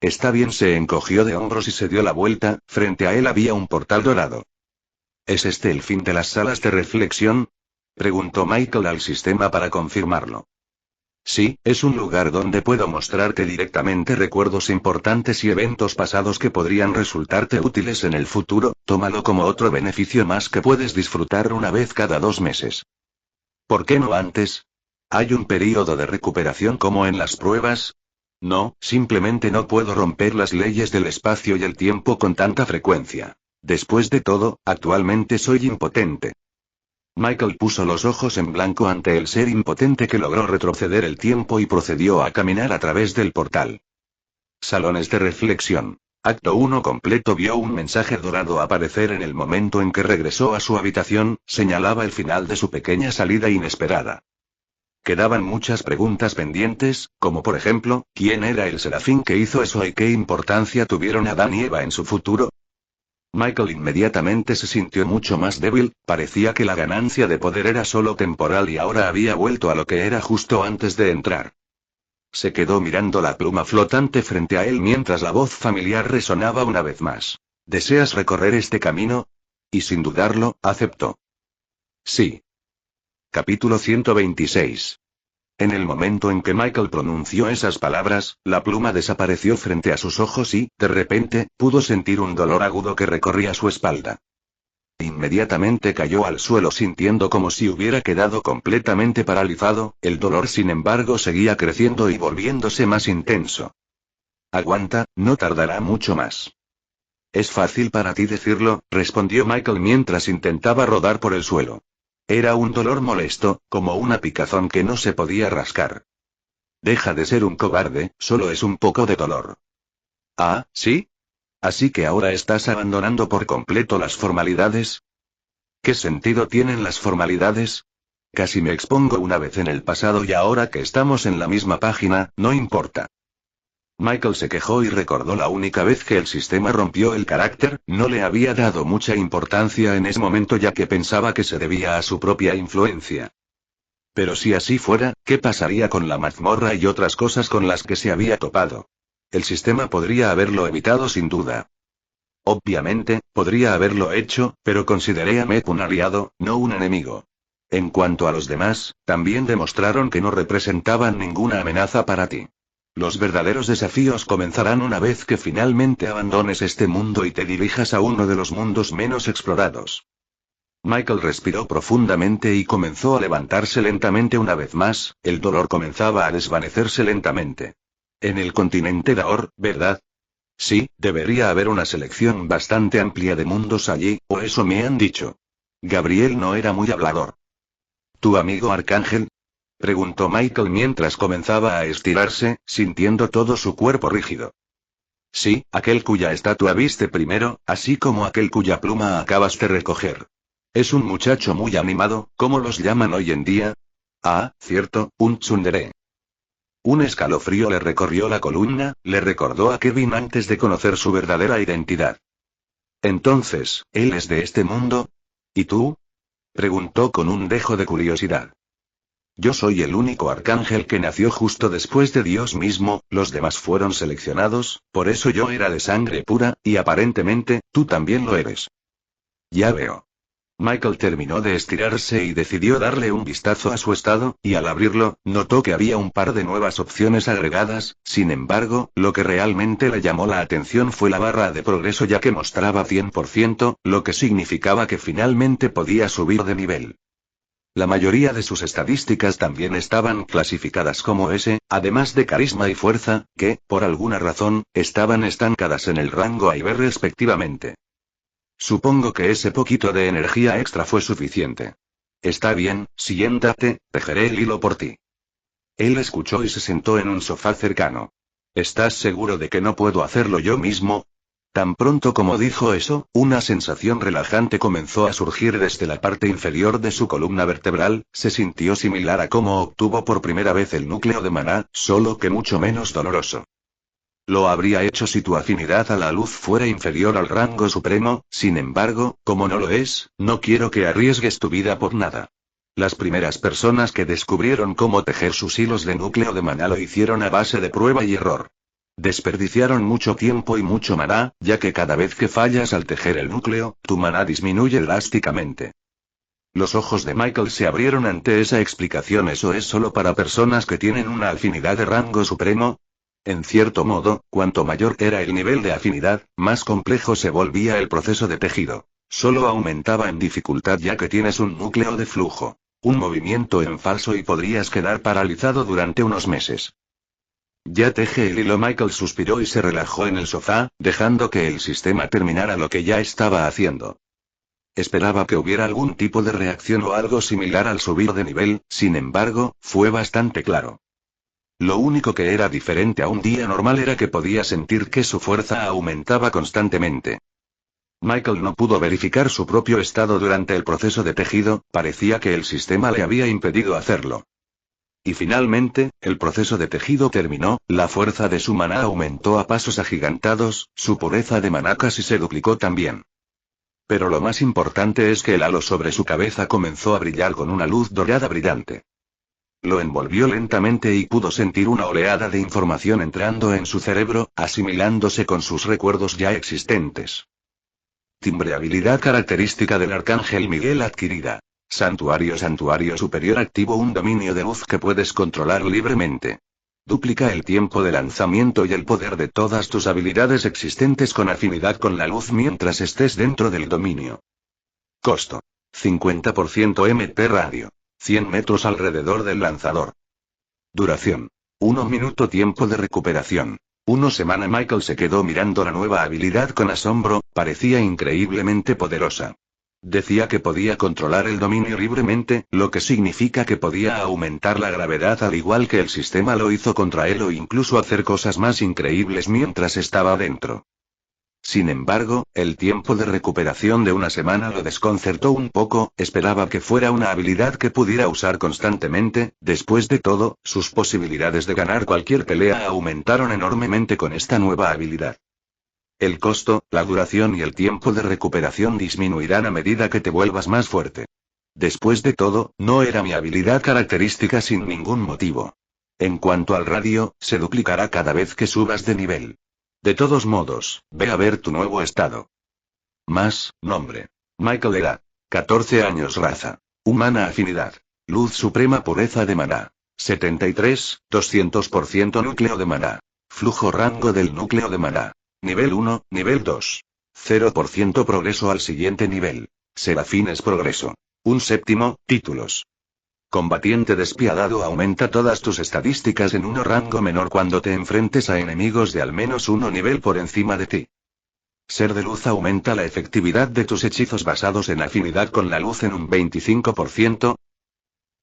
Está bien, se encogió de hombros y se dio la vuelta, frente a él había un portal dorado. ¿Es este el fin de las salas de reflexión? Preguntó Michael al sistema para confirmarlo. Sí, es un lugar donde puedo mostrarte directamente recuerdos importantes y eventos pasados que podrían resultarte útiles en el futuro, tómalo como otro beneficio más que puedes disfrutar una vez cada 2 meses. ¿Por qué no antes? ¿Hay un período de recuperación como en las pruebas? No, simplemente no puedo romper las leyes del espacio y el tiempo con tanta frecuencia. Después de todo, actualmente soy impotente. Michael puso los ojos en blanco ante el ser impotente que logró retroceder el tiempo y procedió a caminar a través del portal. Salones de reflexión. Acto 1 completo. Vio un mensaje dorado aparecer en el momento en que regresó a su habitación, señalaba el final de su pequeña salida inesperada. Quedaban muchas preguntas pendientes, como por ejemplo, ¿quién era el serafín que hizo eso y qué importancia tuvieron Adán y Eva en su futuro? Michael inmediatamente se sintió mucho más débil, parecía que la ganancia de poder era solo temporal y ahora había vuelto a lo que era justo antes de entrar. Se quedó mirando la pluma flotante frente a él mientras la voz familiar resonaba una vez más. ¿Deseas recorrer este camino? Y sin dudarlo, aceptó. Sí. Capítulo 126. En el momento en que Michael pronunció esas palabras, la pluma desapareció frente a sus ojos y, de repente, pudo sentir un dolor agudo que recorría su espalda. Inmediatamente cayó al suelo sintiendo como si hubiera quedado completamente paralizado, el dolor sin embargo seguía creciendo y volviéndose más intenso. Aguanta, no tardará mucho más. Es fácil para ti decirlo, respondió Michael mientras intentaba rodar por el suelo. Era un dolor molesto, como una picazón que no se podía rascar. Deja de ser un cobarde, solo es un poco de dolor. Ah, ¿sí? ¿Así que ahora estás abandonando por completo las formalidades? ¿Qué sentido tienen las formalidades? Casi me expongo una vez en el pasado y ahora que estamos en la misma página, no importa. Michael se quejó y recordó la única vez que el sistema rompió el carácter, no le había dado mucha importancia en ese momento ya que pensaba que se debía a su propia influencia. Pero si así fuera, ¿qué pasaría con la mazmorra y otras cosas con las que se había topado? El sistema podría haberlo evitado sin duda. Obviamente, podría haberlo hecho, pero consideré a Met un aliado, no un enemigo. En cuanto a los demás, también demostraron que no representaban ninguna amenaza para ti. Los verdaderos desafíos comenzarán una vez que finalmente abandones este mundo y te dirijas a uno de los mundos menos explorados. Michael respiró profundamente y comenzó a levantarse lentamente una vez más, el dolor comenzaba a desvanecerse lentamente. En el continente Daor, ¿verdad? Sí, debería haber una selección bastante amplia de mundos allí, o eso me han dicho. Gabriel no era muy hablador. ¿Tu amigo Arcángel? Preguntó Michael mientras comenzaba a estirarse, sintiendo todo su cuerpo rígido. Sí, aquel cuya estatua viste primero, así como aquel cuya pluma acabas de recoger. Es un muchacho muy animado, ¿cómo los llaman hoy en día? Ah, cierto, un tsundere. Un escalofrío le recorrió la columna, le recordó a Kevin antes de conocer su verdadera identidad. Entonces, ¿él es de este mundo? ¿Y tú? Preguntó con un dejo de curiosidad. Yo soy el único arcángel que nació justo después de Dios mismo, los demás fueron seleccionados, por eso yo era de sangre pura, y aparentemente, tú también lo eres. Ya veo. Michael terminó de estirarse y decidió darle un vistazo a su estado, y al abrirlo, notó que había un par de nuevas opciones agregadas, sin embargo, lo que realmente le llamó la atención fue la barra de progreso ya que mostraba 100%, lo que significaba que finalmente podía subir de nivel. La mayoría de sus estadísticas también estaban clasificadas como S, además de carisma y fuerza, que, por alguna razón, estaban estancadas en el rango A y B respectivamente. Supongo que ese poquito de energía extra fue suficiente. Está bien, siéntate, tejeré el hilo por ti. Él escuchó y se sentó en un sofá cercano. ¿Estás seguro de que no puedo hacerlo yo mismo? Tan pronto como dijo eso, una sensación relajante comenzó a surgir desde la parte inferior de su columna vertebral, se sintió similar a cómo obtuvo por primera vez el núcleo de maná, solo que mucho menos doloroso. Lo habría hecho si tu afinidad a la luz fuera inferior al rango supremo, sin embargo, como no lo es, no quiero que arriesgues tu vida por nada. Las primeras personas que descubrieron cómo tejer sus hilos de núcleo de maná lo hicieron a base de prueba y error. Desperdiciaron mucho tiempo y mucho maná, ya que cada vez que fallas al tejer el núcleo, tu maná disminuye drásticamente. Los ojos de Michael se abrieron ante esa explicación. ¿Eso es solo para personas que tienen una afinidad de rango supremo? En cierto modo, cuanto mayor era el nivel de afinidad, más complejo se volvía el proceso de tejido. Solo aumentaba en dificultad ya que tienes un núcleo de flujo. Un movimiento en falso y podrías quedar paralizado durante unos meses. Ya teje el hilo. Michael suspiró y se relajó en el sofá, dejando que el sistema terminara lo que ya estaba haciendo. Esperaba que hubiera algún tipo de reacción o algo similar al subir de nivel, sin embargo, fue bastante claro. Lo único que era diferente a un día normal era que podía sentir que su fuerza aumentaba constantemente. Michael no pudo verificar su propio estado durante el proceso de tejido, parecía que el sistema le había impedido hacerlo. Y finalmente, el proceso de tejido terminó, la fuerza de su maná aumentó a pasos agigantados, su pureza de maná casi se duplicó también. Pero lo más importante es que el halo sobre su cabeza comenzó a brillar con una luz dorada brillante. Lo envolvió lentamente y pudo sentir una oleada de información entrando en su cerebro, asimilándose con sus recuerdos ya existentes. Timbre habilidad característica del Arcángel Miguel adquirida. Santuario superior activo, un dominio de luz que puedes controlar libremente. Duplica el tiempo de lanzamiento y el poder de todas tus habilidades existentes con afinidad con la luz mientras estés dentro del dominio. Costo. 50% MP radio. 100 metros alrededor del lanzador. Duración. 1 minuto. Tiempo de recuperación. 1 semana. Michael se quedó mirando la nueva habilidad con asombro, parecía increíblemente poderosa. Decía que podía controlar el dominio libremente, lo que significa que podía aumentar la gravedad al igual que el sistema lo hizo contra él o incluso hacer cosas más increíbles mientras estaba dentro. Sin embargo, el tiempo de recuperación de 1 semana lo desconcertó un poco, esperaba que fuera una habilidad que pudiera usar constantemente, después de todo, sus posibilidades de ganar cualquier pelea aumentaron enormemente con esta nueva habilidad. El costo, la duración y el tiempo de recuperación disminuirán a medida que te vuelvas más fuerte. Después de todo, no era mi habilidad característica sin ningún motivo. En cuanto al radio, se duplicará cada vez que subas de nivel. De todos modos, ve a ver tu nuevo estado. Más, nombre. Michael edad. 14 años raza. Humana afinidad. Luz suprema pureza de maná. 73, 200% núcleo de maná. Flujo rango del núcleo de maná. Nivel 1, nivel 2. 0% progreso al siguiente nivel. Serafines progreso. 1/7, títulos. Combatiente despiadado aumenta todas tus estadísticas en un rango menor cuando te enfrentes a enemigos de al menos 1 nivel por encima de ti. Ser de luz aumenta la efectividad de tus hechizos basados en afinidad con la luz en un 25%.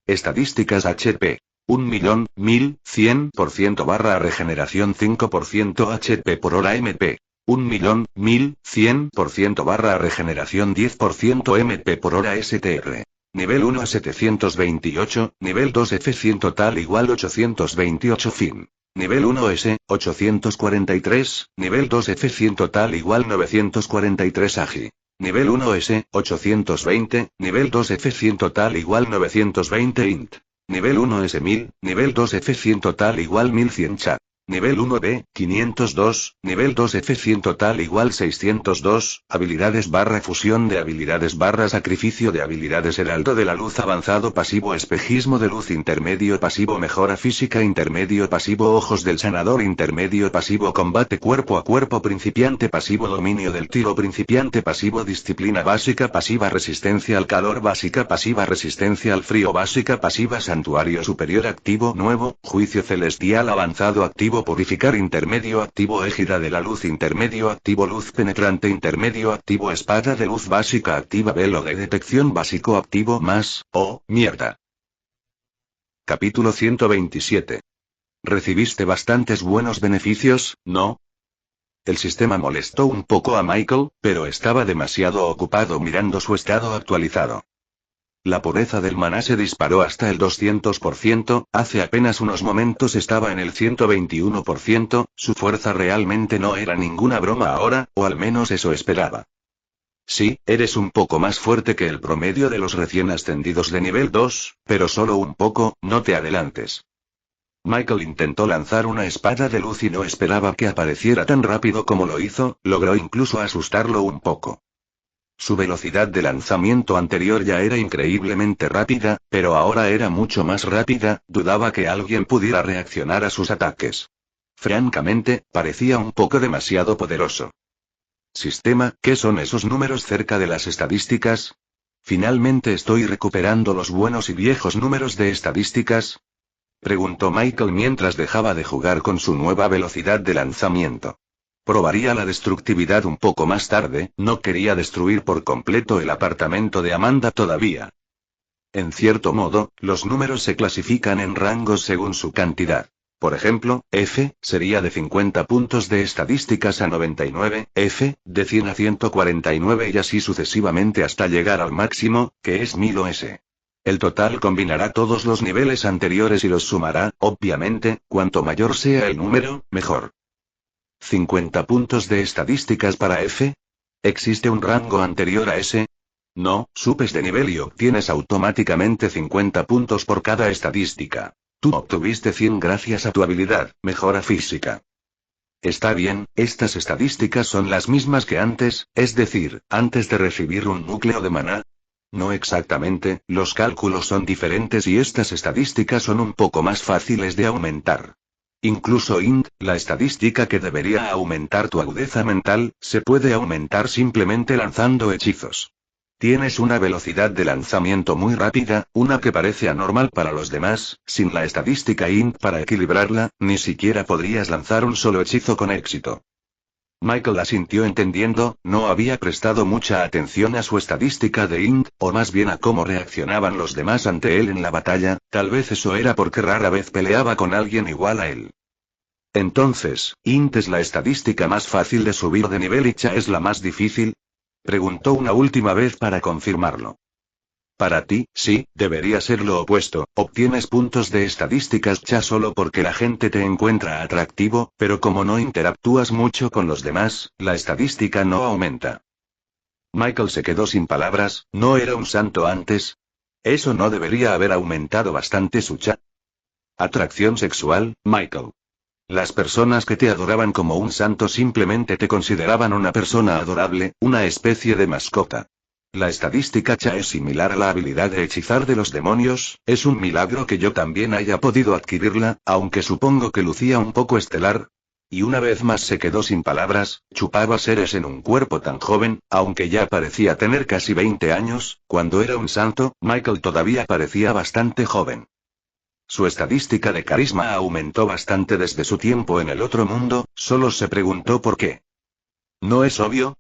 Estadísticas HP. 1.000.100% barra regeneración 5% HP por hora MP. 1.000.100% barra regeneración 10% MP por hora STR. Nivel 1 a 728, nivel 2 F100 total igual 828 fin. Nivel 1 S, 843, nivel 2 F100 total igual 943 AGI. Nivel 1 S, 820, nivel 2 F100 total igual 920 int. Nivel 1 S 1000, nivel 2 F100 total igual 1100 chat. Nivel 1 B, 502, nivel 2 F100 total igual 602, habilidades barra fusión de habilidades barra sacrificio de habilidades heraldo de la luz avanzado pasivo espejismo de luz intermedio pasivo mejora física intermedio pasivo ojos del sanador intermedio pasivo combate cuerpo a cuerpo principiante pasivo dominio del tiro principiante pasivo disciplina básica pasiva resistencia al calor básica pasiva resistencia al frío básica pasiva santuario superior activo nuevo, juicio celestial avanzado activo purificar intermedio activo égida de la luz intermedio activo luz penetrante intermedio activo espada de luz básica activa velo de detección básico activo más, oh, mierda. Capítulo 127. Recibiste bastantes buenos beneficios, ¿no? El sistema molestó un poco a Michael, pero estaba demasiado ocupado mirando su estado actualizado. La pureza del maná se disparó hasta el 200%, hace apenas unos momentos estaba en el 121%, su fuerza realmente no era ninguna broma ahora, o al menos eso esperaba. Sí, eres un poco más fuerte que el promedio de los recién ascendidos de nivel 2, pero solo un poco, no te adelantes. Michael intentó lanzar una espada de luz y no esperaba que apareciera tan rápido como lo hizo, logró incluso asustarlo un poco. Su velocidad de lanzamiento anterior ya era increíblemente rápida, pero ahora era mucho más rápida, dudaba que alguien pudiera reaccionar a sus ataques. Francamente, parecía un poco demasiado poderoso. Sistema, ¿qué son esos números cerca de las estadísticas? ¿Finalmente estoy recuperando los buenos y viejos números de estadísticas? Preguntó Michael mientras dejaba de jugar con su nueva velocidad de lanzamiento. Probaría la destructividad un poco más tarde, no quería destruir por completo el apartamento de Amanda todavía. En cierto modo, los números se clasifican en rangos según su cantidad. Por ejemplo, F, sería de 50 puntos de estadísticas a 99, F, de 100 a 149 y así sucesivamente hasta llegar al máximo, que es 1000 o S. El total combinará todos los niveles anteriores y los sumará, obviamente, cuanto mayor sea el número, mejor. 50 puntos de estadísticas para F. ¿Existe un rango anterior a ese? No, subes de nivel y obtienes automáticamente 50 puntos por cada estadística. Tú obtuviste 100 gracias a tu habilidad, mejora física. Está bien, estas estadísticas son las mismas que antes, es decir, antes de recibir un núcleo de maná. No exactamente, los cálculos son diferentes y estas estadísticas son un poco más fáciles de aumentar. Incluso int, la estadística que debería aumentar tu agudeza mental, se puede aumentar simplemente lanzando hechizos. Tienes una velocidad de lanzamiento muy rápida, una que parece anormal para los demás, sin la estadística int para equilibrarla, ni siquiera podrías lanzar un solo hechizo con éxito. Michael asintió entendiendo, no había prestado mucha atención a su estadística de int, o más bien a cómo reaccionaban los demás ante él en la batalla, tal vez eso era porque rara vez peleaba con alguien igual a él. Entonces, int es la estadística más fácil de subir de nivel y cha es la más difícil. Preguntó una última vez para confirmarlo. Para ti, sí, debería ser lo opuesto, obtienes puntos de estadísticas cha solo porque la gente te encuentra atractivo, pero como no interactúas mucho con los demás, la estadística no aumenta. Michael se quedó sin palabras, ¿no era un santo antes? ¿Eso no debería haber aumentado bastante su cha? Atracción sexual, Michael. Las personas que te adoraban como un santo simplemente te consideraban una persona adorable, una especie de mascota. La estadística cha es similar a la habilidad de hechizar de los demonios, es un milagro que yo también haya podido adquirirla, aunque supongo que lucía un poco estelar. Y una vez más se quedó sin palabras, chupaba seres en un cuerpo tan joven, aunque ya parecía tener casi 20 años, cuando era un santo, Michael todavía parecía bastante joven. Su estadística de carisma aumentó bastante desde su tiempo en el otro mundo, solo se preguntó por qué. ¿No es obvio?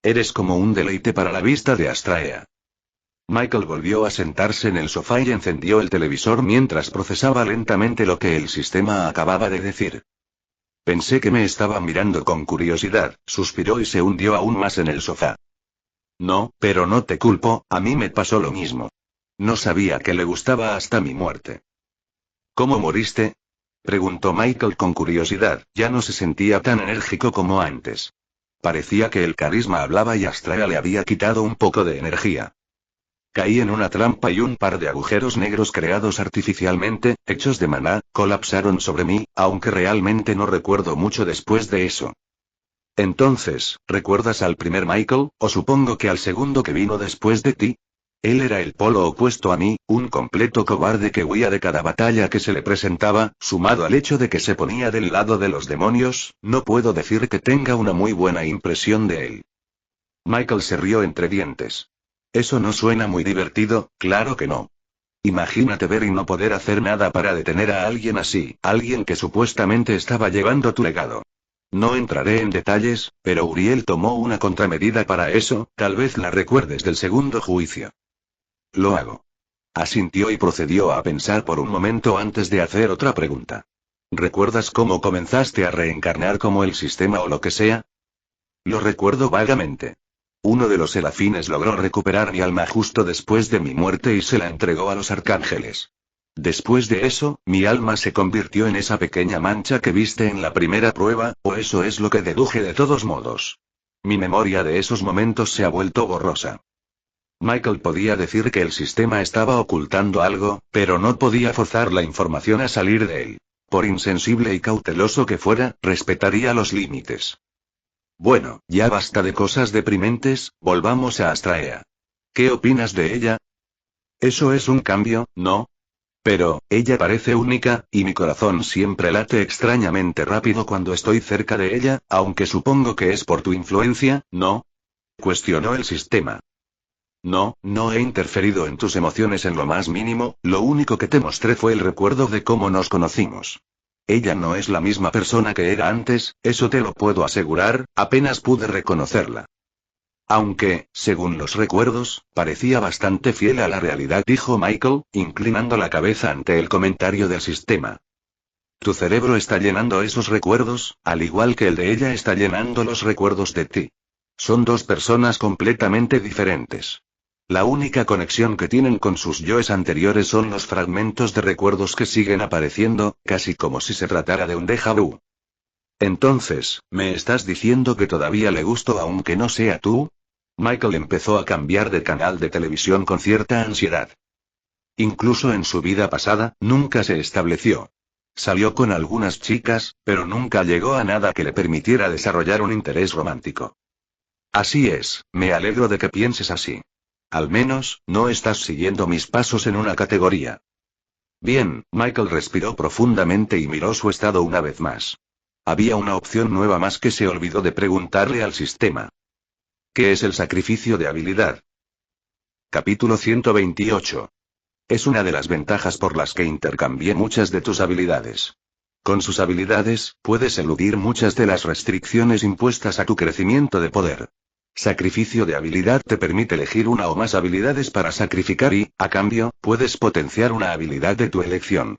Eres como un deleite para la vista de Astraea. Michael volvió a sentarse en el sofá y encendió el televisor mientras procesaba lentamente lo que el sistema acababa de decir. Pensé que me estaba mirando con curiosidad, suspiró y se hundió aún más en el sofá. No, pero no te culpo, a mí me pasó lo mismo. No sabía que le gustaba hasta mi muerte. ¿Cómo moriste? Preguntó Michael con curiosidad, ya no se sentía tan enérgico como antes. Parecía que el carisma hablaba y Astraea le había quitado un poco de energía. Caí en una trampa y un par de agujeros negros creados artificialmente, hechos de maná, colapsaron sobre mí, aunque realmente no recuerdo mucho después de eso. Entonces, ¿recuerdas al primer Michael, o supongo que al segundo que vino después de ti? Él era el polo opuesto a mí, un completo cobarde que huía de cada batalla que se le presentaba, sumado al hecho de que se ponía del lado de los demonios, no puedo decir que tenga una muy buena impresión de él. Michael se rió entre dientes. Eso no suena muy divertido, claro que no. Imagínate ver y no poder hacer nada para detener a alguien así, alguien que supuestamente estaba llevando tu legado. No entraré en detalles, pero Uriel tomó una contramedida para eso, tal vez la recuerdes del segundo juicio. Lo hago. Asintió y procedió a pensar por un momento antes de hacer otra pregunta. ¿Recuerdas cómo comenzaste a reencarnar como el sistema o lo que sea? Lo recuerdo vagamente. Uno de los serafines logró recuperar mi alma justo después de mi muerte y se la entregó a los arcángeles. Después de eso, mi alma se convirtió en esa pequeña mancha que viste en la primera prueba, o eso es lo que deduje de todos modos. Mi memoria de esos momentos se ha vuelto borrosa. Michael podía decir que el sistema estaba ocultando algo, pero no podía forzar la información a salir de él. Por insensible y cauteloso que fuera, respetaría los límites. Bueno, ya basta de cosas deprimentes, volvamos a Astraea. ¿Qué opinas de ella? Eso es un cambio, ¿no? Pero, ella parece única, y mi corazón siempre late extrañamente rápido cuando estoy cerca de ella, aunque supongo que es por tu influencia, ¿no? Cuestionó el sistema. No, no he interferido en tus emociones en lo más mínimo, lo único que te mostré fue el recuerdo de cómo nos conocimos. Ella no es la misma persona que era antes, eso te lo puedo asegurar, apenas pude reconocerla. Aunque, según los recuerdos, parecía bastante fiel a la realidad, dijo Michael, inclinando la cabeza ante el comentario del sistema. Tu cerebro está llenando esos recuerdos, al igual que el de ella está llenando los recuerdos de ti. Son dos personas completamente diferentes. La única conexión que tienen con sus yoes anteriores son los fragmentos de recuerdos que siguen apareciendo, casi como si se tratara de un déjà vu. Entonces, ¿me estás diciendo que todavía le gusto aunque no sea tú? Michael empezó a cambiar de canal de televisión con cierta ansiedad. Incluso en su vida pasada, nunca se estableció. Salió con algunas chicas, pero nunca llegó a nada que le permitiera desarrollar un interés romántico. Así es, me alegro de que pienses así. Al menos, no estás siguiendo mis pasos en una categoría. Bien, Michael respiró profundamente y miró su estado una vez más. Había una opción nueva más que se olvidó de preguntarle al sistema. ¿Qué es el sacrificio de habilidad? Capítulo 128. Es una de las ventajas por las que intercambié muchas de tus habilidades. Con sus habilidades, puedes eludir muchas de las restricciones impuestas a tu crecimiento de poder. Sacrificio de habilidad te permite elegir una o más habilidades para sacrificar y, a cambio, puedes potenciar una habilidad de tu elección.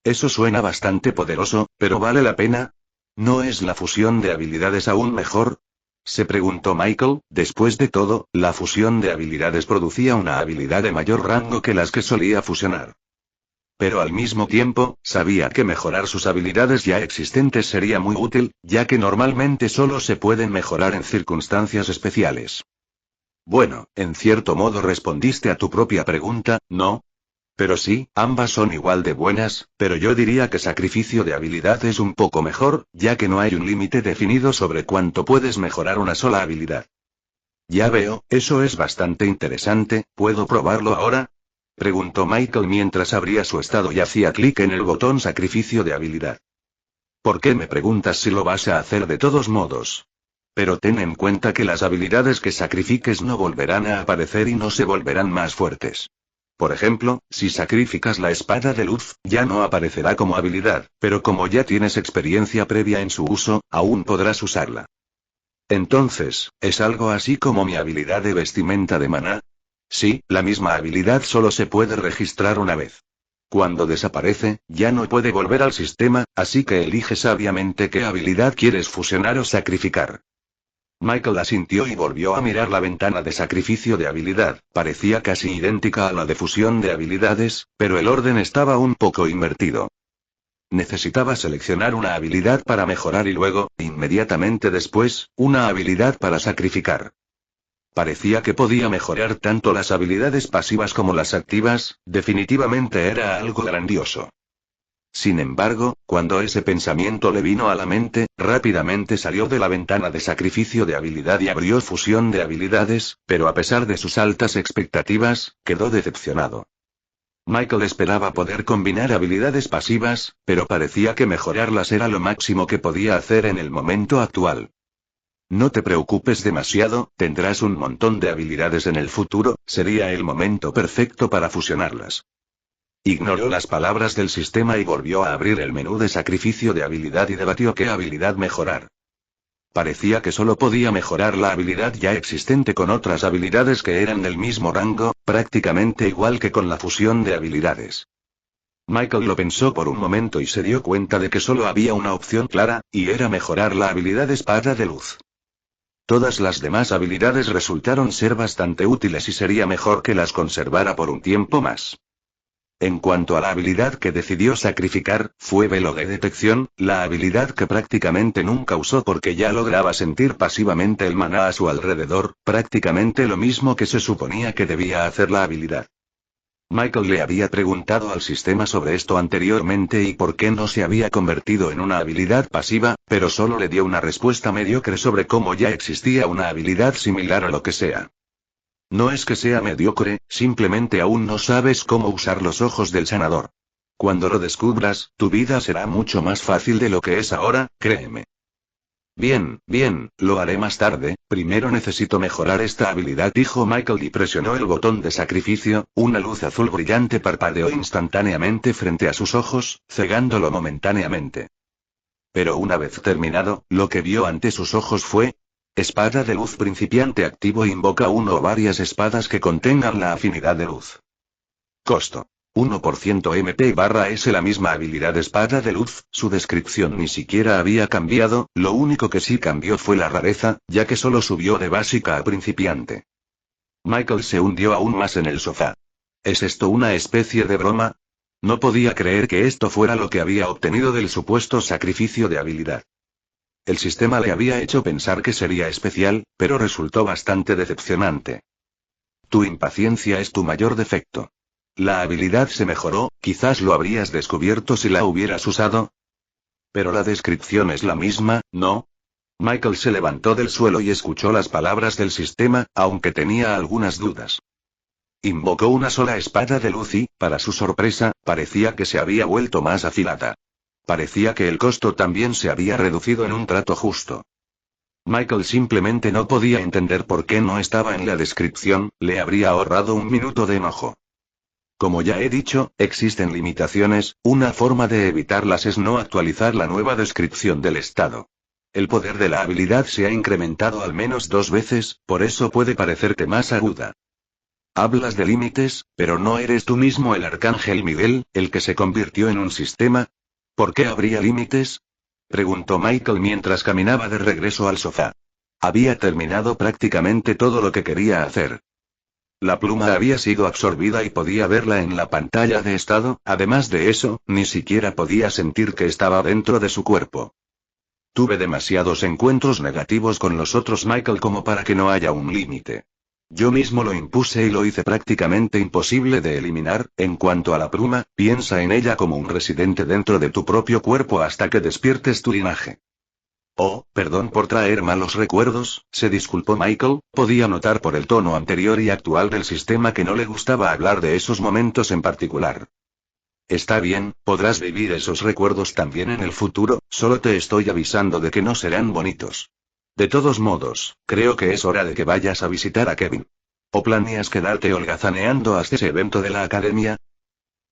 Eso suena bastante poderoso, pero ¿vale la pena? ¿No es la fusión de habilidades aún mejor? Se preguntó Michael. Después de todo, la fusión de habilidades producía una habilidad de mayor rango que las que solía fusionar. Pero al mismo tiempo, sabía que mejorar sus habilidades ya existentes sería muy útil, ya que normalmente solo se pueden mejorar en circunstancias especiales. Bueno, en cierto modo respondiste a tu propia pregunta, ¿no? Pero sí, ambas son igual de buenas, pero yo diría que sacrificio de habilidad es un poco mejor, ya que no hay un límite definido sobre cuánto puedes mejorar una sola habilidad. Ya veo, eso es bastante interesante. ¿Puedo probarlo ahora? Preguntó Michael mientras abría su estado y hacía clic en el botón sacrificio de habilidad. ¿Por qué me preguntas si lo vas a hacer de todos modos? Pero ten en cuenta que las habilidades que sacrifiques no volverán a aparecer y no se volverán más fuertes. Por ejemplo, si sacrificas la espada de luz, ya no aparecerá como habilidad, pero como ya tienes experiencia previa en su uso, aún podrás usarla. Entonces, ¿es algo así como mi habilidad de vestimenta de maná? Sí, la misma habilidad solo se puede registrar una vez. Cuando desaparece, ya no puede volver al sistema, así que elige sabiamente qué habilidad quieres fusionar o sacrificar. Michael asintió y volvió a mirar la ventana de sacrificio de habilidad. Parecía casi idéntica a la de fusión de habilidades, pero el orden estaba un poco invertido. Necesitaba seleccionar una habilidad para mejorar y luego, inmediatamente después, una habilidad para sacrificar. Parecía que podía mejorar tanto las habilidades pasivas como las activas. Definitivamente era algo grandioso. Sin embargo, cuando ese pensamiento le vino a la mente, rápidamente salió de la ventana de sacrificio de habilidad y abrió fusión de habilidades, pero a pesar de sus altas expectativas, quedó decepcionado. Michael esperaba poder combinar habilidades pasivas, pero parecía que mejorarlas era lo máximo que podía hacer en el momento actual. No te preocupes demasiado, tendrás un montón de habilidades en el futuro, sería el momento perfecto para fusionarlas. Ignoró las palabras del sistema y volvió a abrir el menú de sacrificio de habilidad y debatió qué habilidad mejorar. Parecía que solo podía mejorar la habilidad ya existente con otras habilidades que eran del mismo rango, prácticamente igual que con la fusión de habilidades. Michael lo pensó por un momento y se dio cuenta de que solo había una opción clara, y era mejorar la habilidad espada de luz. Todas las demás habilidades resultaron ser bastante útiles y sería mejor que las conservara por un tiempo más. En cuanto a la habilidad que decidió sacrificar, fue velo de detección, la habilidad que prácticamente nunca usó porque ya lograba sentir pasivamente el maná a su alrededor, prácticamente lo mismo que se suponía que debía hacer la habilidad. Michael le había preguntado al sistema sobre esto anteriormente y por qué no se había convertido en una habilidad pasiva, pero solo le dio una respuesta mediocre sobre cómo ya existía una habilidad similar o lo que sea. No es que sea mediocre, simplemente aún no sabes cómo usar los ojos del sanador. Cuando lo descubras, tu vida será mucho más fácil de lo que es ahora, créeme. Bien, lo haré más tarde. Primero necesito mejorar esta habilidad, dijo Michael y presionó el botón de sacrificio. Una luz azul brillante parpadeó instantáneamente frente a sus ojos, cegándolo momentáneamente. Pero una vez terminado, lo que vio ante sus ojos fue: espada de luz principiante activo. Invoca uno o varias espadas que contengan la afinidad de luz. Costo: 1% MP/S. La misma habilidad espada de luz, su descripción ni siquiera había cambiado, lo único que sí cambió fue la rareza, ya que solo subió de básica a principiante. Michael se hundió aún más en el sofá. ¿Es esto una especie de broma? No podía creer que esto fuera lo que había obtenido del supuesto sacrificio de habilidad. El sistema le había hecho pensar que sería especial, pero resultó bastante decepcionante. Tu impaciencia es tu mayor defecto. La habilidad se mejoró, quizás lo habrías descubierto si la hubieras usado. Pero la descripción es la misma, ¿no? Michael se levantó del suelo y escuchó las palabras del sistema, aunque tenía algunas dudas. Invocó una sola espada de luz y, para su sorpresa, parecía que se había vuelto más afilada. Parecía que el costo también se había reducido en un trato justo. Michael simplemente no podía entender por qué no estaba en la descripción, le habría ahorrado un minuto de enojo. Como ya he dicho, existen limitaciones, una forma de evitarlas es no actualizar la nueva descripción del estado. El poder de la habilidad se ha incrementado al menos 2 veces, por eso puede parecerte más aguda. Hablas de límites, pero ¿no eres tú mismo el arcángel Miguel, el que se convirtió en un sistema? ¿Por qué habría límites? Preguntó Michael mientras caminaba de regreso al sofá. Había terminado prácticamente todo lo que quería hacer. La pluma había sido absorbida y podía verla en la pantalla de estado, además de eso, ni siquiera podía sentir que estaba dentro de su cuerpo. Tuve demasiados encuentros negativos con los otros Michael como para que no haya un límite. Yo mismo lo impuse y lo hice prácticamente imposible de eliminar. En cuanto a la pluma, piensa en ella como un residente dentro de tu propio cuerpo hasta que despiertes tu linaje. Oh, perdón por traer malos recuerdos, se disculpó Michael, podía notar por el tono anterior y actual del sistema que no le gustaba hablar de esos momentos en particular. Está bien, podrás vivir esos recuerdos también en el futuro, solo te estoy avisando de que no serán bonitos. De todos modos, creo que es hora de que vayas a visitar a Kevin. ¿O planeas quedarte holgazaneando hasta ese evento de la academia?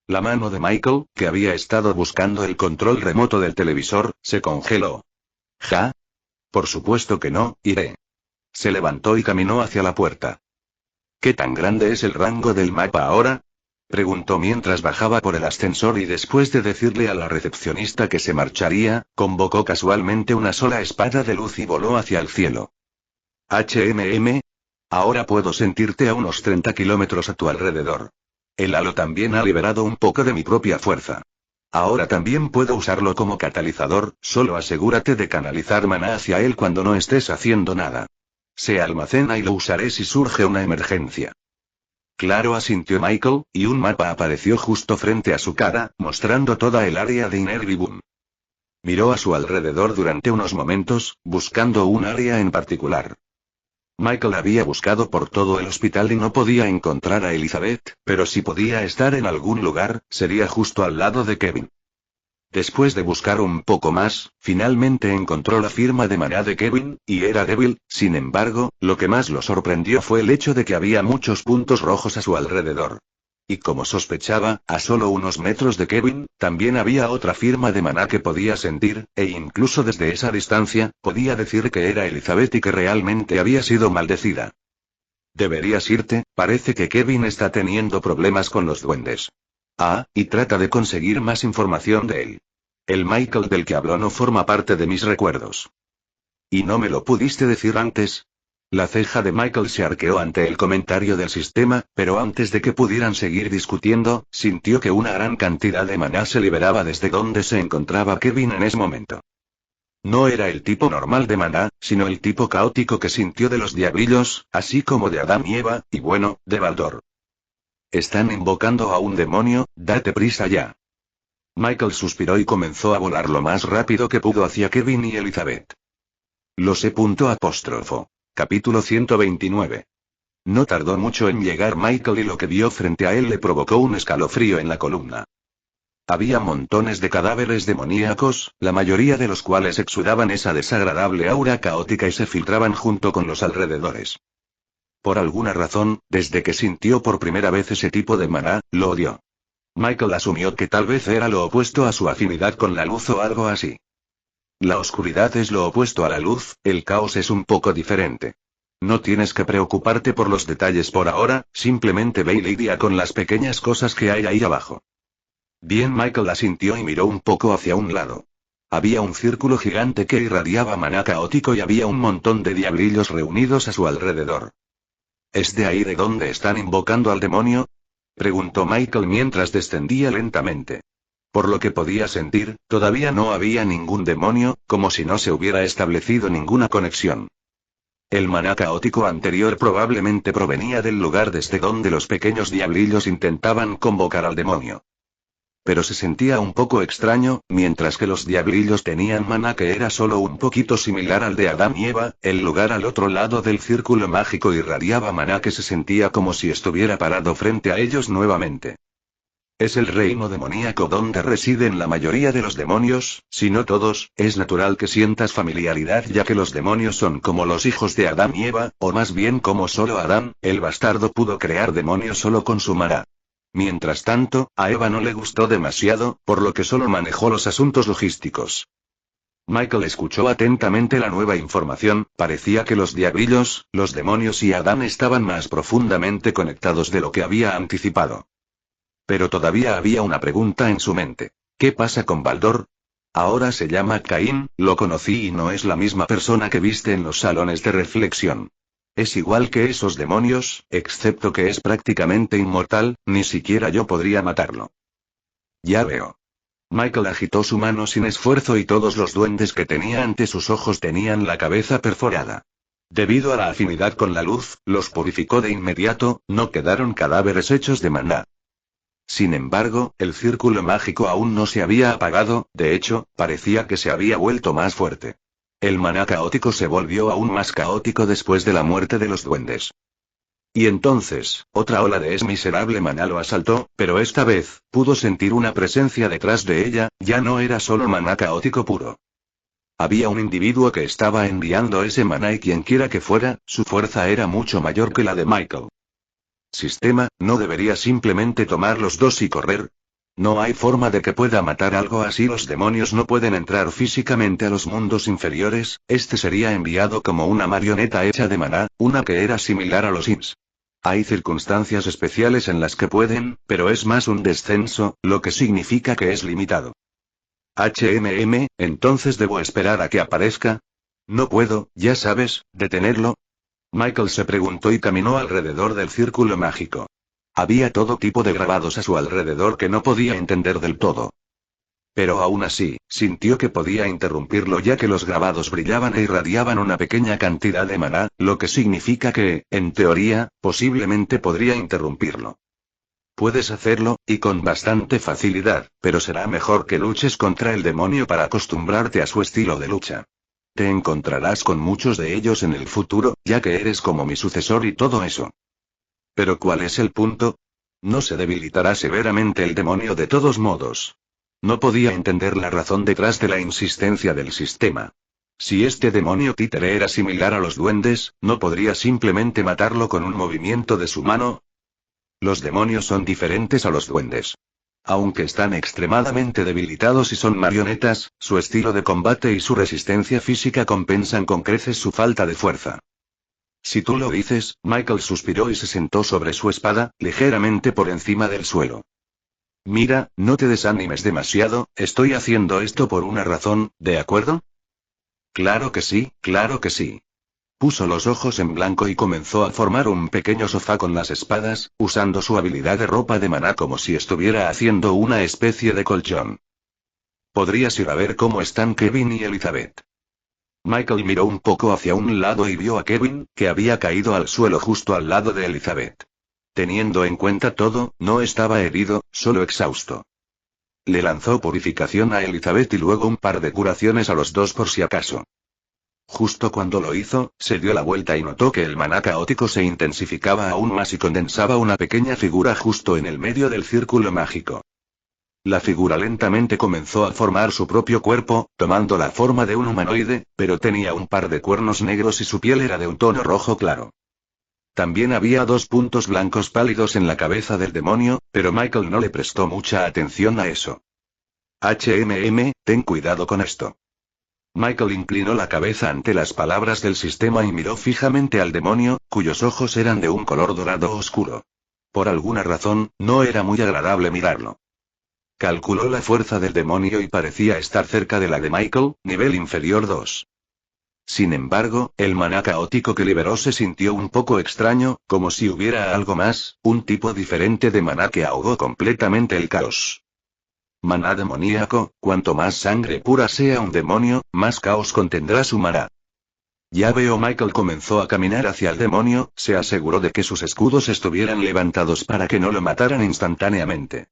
La mano de Michael, que había estado buscando el control remoto del televisor, se congeló. ¿Ja? Por supuesto que no, iré. Se levantó y caminó hacia la puerta. ¿Qué tan grande es el rango del mapa ahora? Preguntó mientras bajaba por el ascensor y después de decirle a la recepcionista que se marcharía, convocó casualmente una sola espada de luz y voló hacia el cielo. Ahora puedo sentirte a unos 30 kilómetros a tu alrededor. El halo también ha liberado un poco de mi propia fuerza. Ahora también puedo usarlo como catalizador, solo asegúrate de canalizar maná hacia él cuando no estés haciendo nada. Se almacena y lo usaré si surge una emergencia. Claro, asintió Michael, y un mapa apareció justo frente a su cara, mostrando toda el área de Inervibum. Miró a su alrededor durante unos momentos, buscando un área en particular. Michael había buscado por todo el hospital y no podía encontrar a Elizabeth, pero si podía estar en algún lugar, sería justo al lado de Kevin. Después de buscar un poco más, finalmente encontró la firma de maná de Kevin, y era débil. Sin embargo, lo que más lo sorprendió fue el hecho de que había muchos puntos rojos a su alrededor. Y como sospechaba, a solo unos metros de Kevin, también había otra firma de maná que podía sentir, e incluso desde esa distancia, podía decir que era Elizabeth y que realmente había sido maldecida. Deberías irte, parece que Kevin está teniendo problemas con los duendes. Y trata de conseguir más información de él. El Michael del que habló no forma parte de mis recuerdos. ¿Y no me lo pudiste decir antes? La ceja de Michael se arqueó ante el comentario del sistema, pero antes de que pudieran seguir discutiendo, sintió que una gran cantidad de maná se liberaba desde donde se encontraba Kevin en ese momento. No era el tipo normal de maná, sino el tipo caótico que sintió de los diablillos, así como de Adán y Eva, y bueno, de Baldor. Están invocando a un demonio, date prisa ya. Michael suspiró y comenzó a volar lo más rápido que pudo hacia Kevin y Elizabeth. Lo sé. Capítulo 129. No tardó mucho en llegar Michael y lo que vio frente a él le provocó un escalofrío en la columna. Había montones de cadáveres demoníacos, la mayoría de los cuales exudaban esa desagradable aura caótica y se filtraban junto con los alrededores. Por alguna razón, desde que sintió por primera vez ese tipo de maná, lo odió. Michael asumió que tal vez era lo opuesto a su afinidad con la luz o algo así. La oscuridad es lo opuesto a la luz, el caos es un poco diferente. No tienes que preocuparte por los detalles por ahora, simplemente ve y lidia con las pequeñas cosas que hay ahí abajo. Bien, Michael asintió y miró un poco hacia un lado. Había un círculo gigante que irradiaba maná caótico y había un montón de diablillos reunidos a su alrededor. ¿Es de ahí de donde están invocando al demonio? Preguntó Michael mientras descendía lentamente. Por lo que podía sentir, todavía no había ningún demonio, como si no se hubiera establecido ninguna conexión. El maná caótico anterior probablemente provenía del lugar desde donde los pequeños diablillos intentaban convocar al demonio. Pero se sentía un poco extraño, mientras que los diablillos tenían maná que era solo un poquito similar al de Adán y Eva, el lugar al otro lado del círculo mágico irradiaba maná que se sentía como si estuviera parado frente a ellos nuevamente. Es el reino demoníaco donde residen la mayoría de los demonios, si no todos. Es natural que sientas familiaridad ya que los demonios son como los hijos de Adán y Eva, o más bien como solo Adán, el bastardo pudo crear demonios solo con su maná. Mientras tanto, a Eva no le gustó demasiado, por lo que solo manejó los asuntos logísticos. Michael escuchó atentamente la nueva información, parecía que los diablillos, los demonios y Adán estaban más profundamente conectados de lo que había anticipado. Pero todavía había una pregunta en su mente. ¿Qué pasa con Baldor? Ahora se llama Caín, lo conocí y no es la misma persona que viste en los salones de reflexión. Es igual que esos demonios, excepto que es prácticamente inmortal, ni siquiera yo podría matarlo. Ya veo. Michael agitó su mano sin esfuerzo y todos los duendes que tenía ante sus ojos tenían la cabeza perforada. Debido a la afinidad con la luz, los purificó de inmediato, no quedaron cadáveres hechos de maná. Sin embargo, el círculo mágico aún no se había apagado, de hecho, parecía que se había vuelto más fuerte. El maná caótico se volvió aún más caótico después de la muerte de los duendes. Y entonces, otra ola de ese miserable maná lo asaltó, pero esta vez, pudo sentir una presencia detrás de ella, ya no era solo maná caótico puro. Había un individuo que estaba enviando ese maná y quienquiera que fuera, su fuerza era mucho mayor que la de Michael. Sistema, ¿no debería simplemente tomar los dos y correr? No hay forma de que pueda matar algo así. Los demonios no pueden entrar físicamente a los mundos inferiores, este sería enviado como una marioneta hecha de maná, una que era similar a los Sims. Hay circunstancias especiales en las que pueden, pero es más un descenso, lo que significa que es limitado. Entonces debo esperar a que aparezca. No puedo, ya sabes, detenerlo. Michael se preguntó y caminó alrededor del círculo mágico. Había todo tipo de grabados a su alrededor que no podía entender del todo. Pero aún así, sintió que podía interrumpirlo ya que los grabados brillaban e irradiaban una pequeña cantidad de maná, lo que significa que, en teoría, posiblemente podría interrumpirlo. Puedes hacerlo, y con bastante facilidad, pero será mejor que luches contra el demonio para acostumbrarte a su estilo de lucha. Te encontrarás con muchos de ellos en el futuro, ya que eres como mi sucesor y todo eso. ¿Pero cuál es el punto? No se debilitará severamente el demonio de todos modos. No podía entender la razón detrás de la insistencia del sistema. Si este demonio títere era similar a los duendes, ¿no podría simplemente matarlo con un movimiento de su mano? Los demonios son diferentes a los duendes. Aunque están extremadamente debilitados y son marionetas, su estilo de combate y su resistencia física compensan con creces su falta de fuerza. Si tú lo dices, Michael suspiró y se sentó sobre su espada, ligeramente por encima del suelo. Mira, no te desanimes demasiado, estoy haciendo esto por una razón, ¿de acuerdo? Claro que sí, claro que sí. Puso los ojos en blanco y comenzó a formar un pequeño sofá con las espadas, usando su habilidad de ropa de maná como si estuviera haciendo una especie de colchón. Podrías ir a ver cómo están Kevin y Elizabeth. Michael miró un poco hacia un lado y vio a Kevin, que había caído al suelo justo al lado de Elizabeth. Teniendo en cuenta todo, no estaba herido, solo exhausto. Le lanzó purificación a Elizabeth y luego un par de curaciones a los dos por si acaso. Justo cuando lo hizo, se dio la vuelta y notó que el maná caótico se intensificaba aún más y condensaba una pequeña figura justo en el medio del círculo mágico. La figura lentamente comenzó a formar su propio cuerpo, tomando la forma de un humanoide, pero tenía un par de cuernos negros y su piel era de un tono rojo claro. También había dos puntos blancos pálidos en la cabeza del demonio, pero Michael no le prestó mucha atención a eso. Ten cuidado con esto. Michael inclinó la cabeza ante las palabras del sistema y miró fijamente al demonio, cuyos ojos eran de un color dorado oscuro. Por alguna razón, no era muy agradable mirarlo. Calculó la fuerza del demonio y parecía estar cerca de la de Michael, nivel inferior 2. Sin embargo, el maná caótico que liberó se sintió un poco extraño, como si hubiera algo más, un tipo diferente de maná que ahogó completamente el caos. Maná demoníaco, cuanto más sangre pura sea un demonio, más caos contendrá su maná. Ya veo. Michael comenzó a caminar hacia el demonio, se aseguró de que sus escudos estuvieran levantados para que no lo mataran instantáneamente.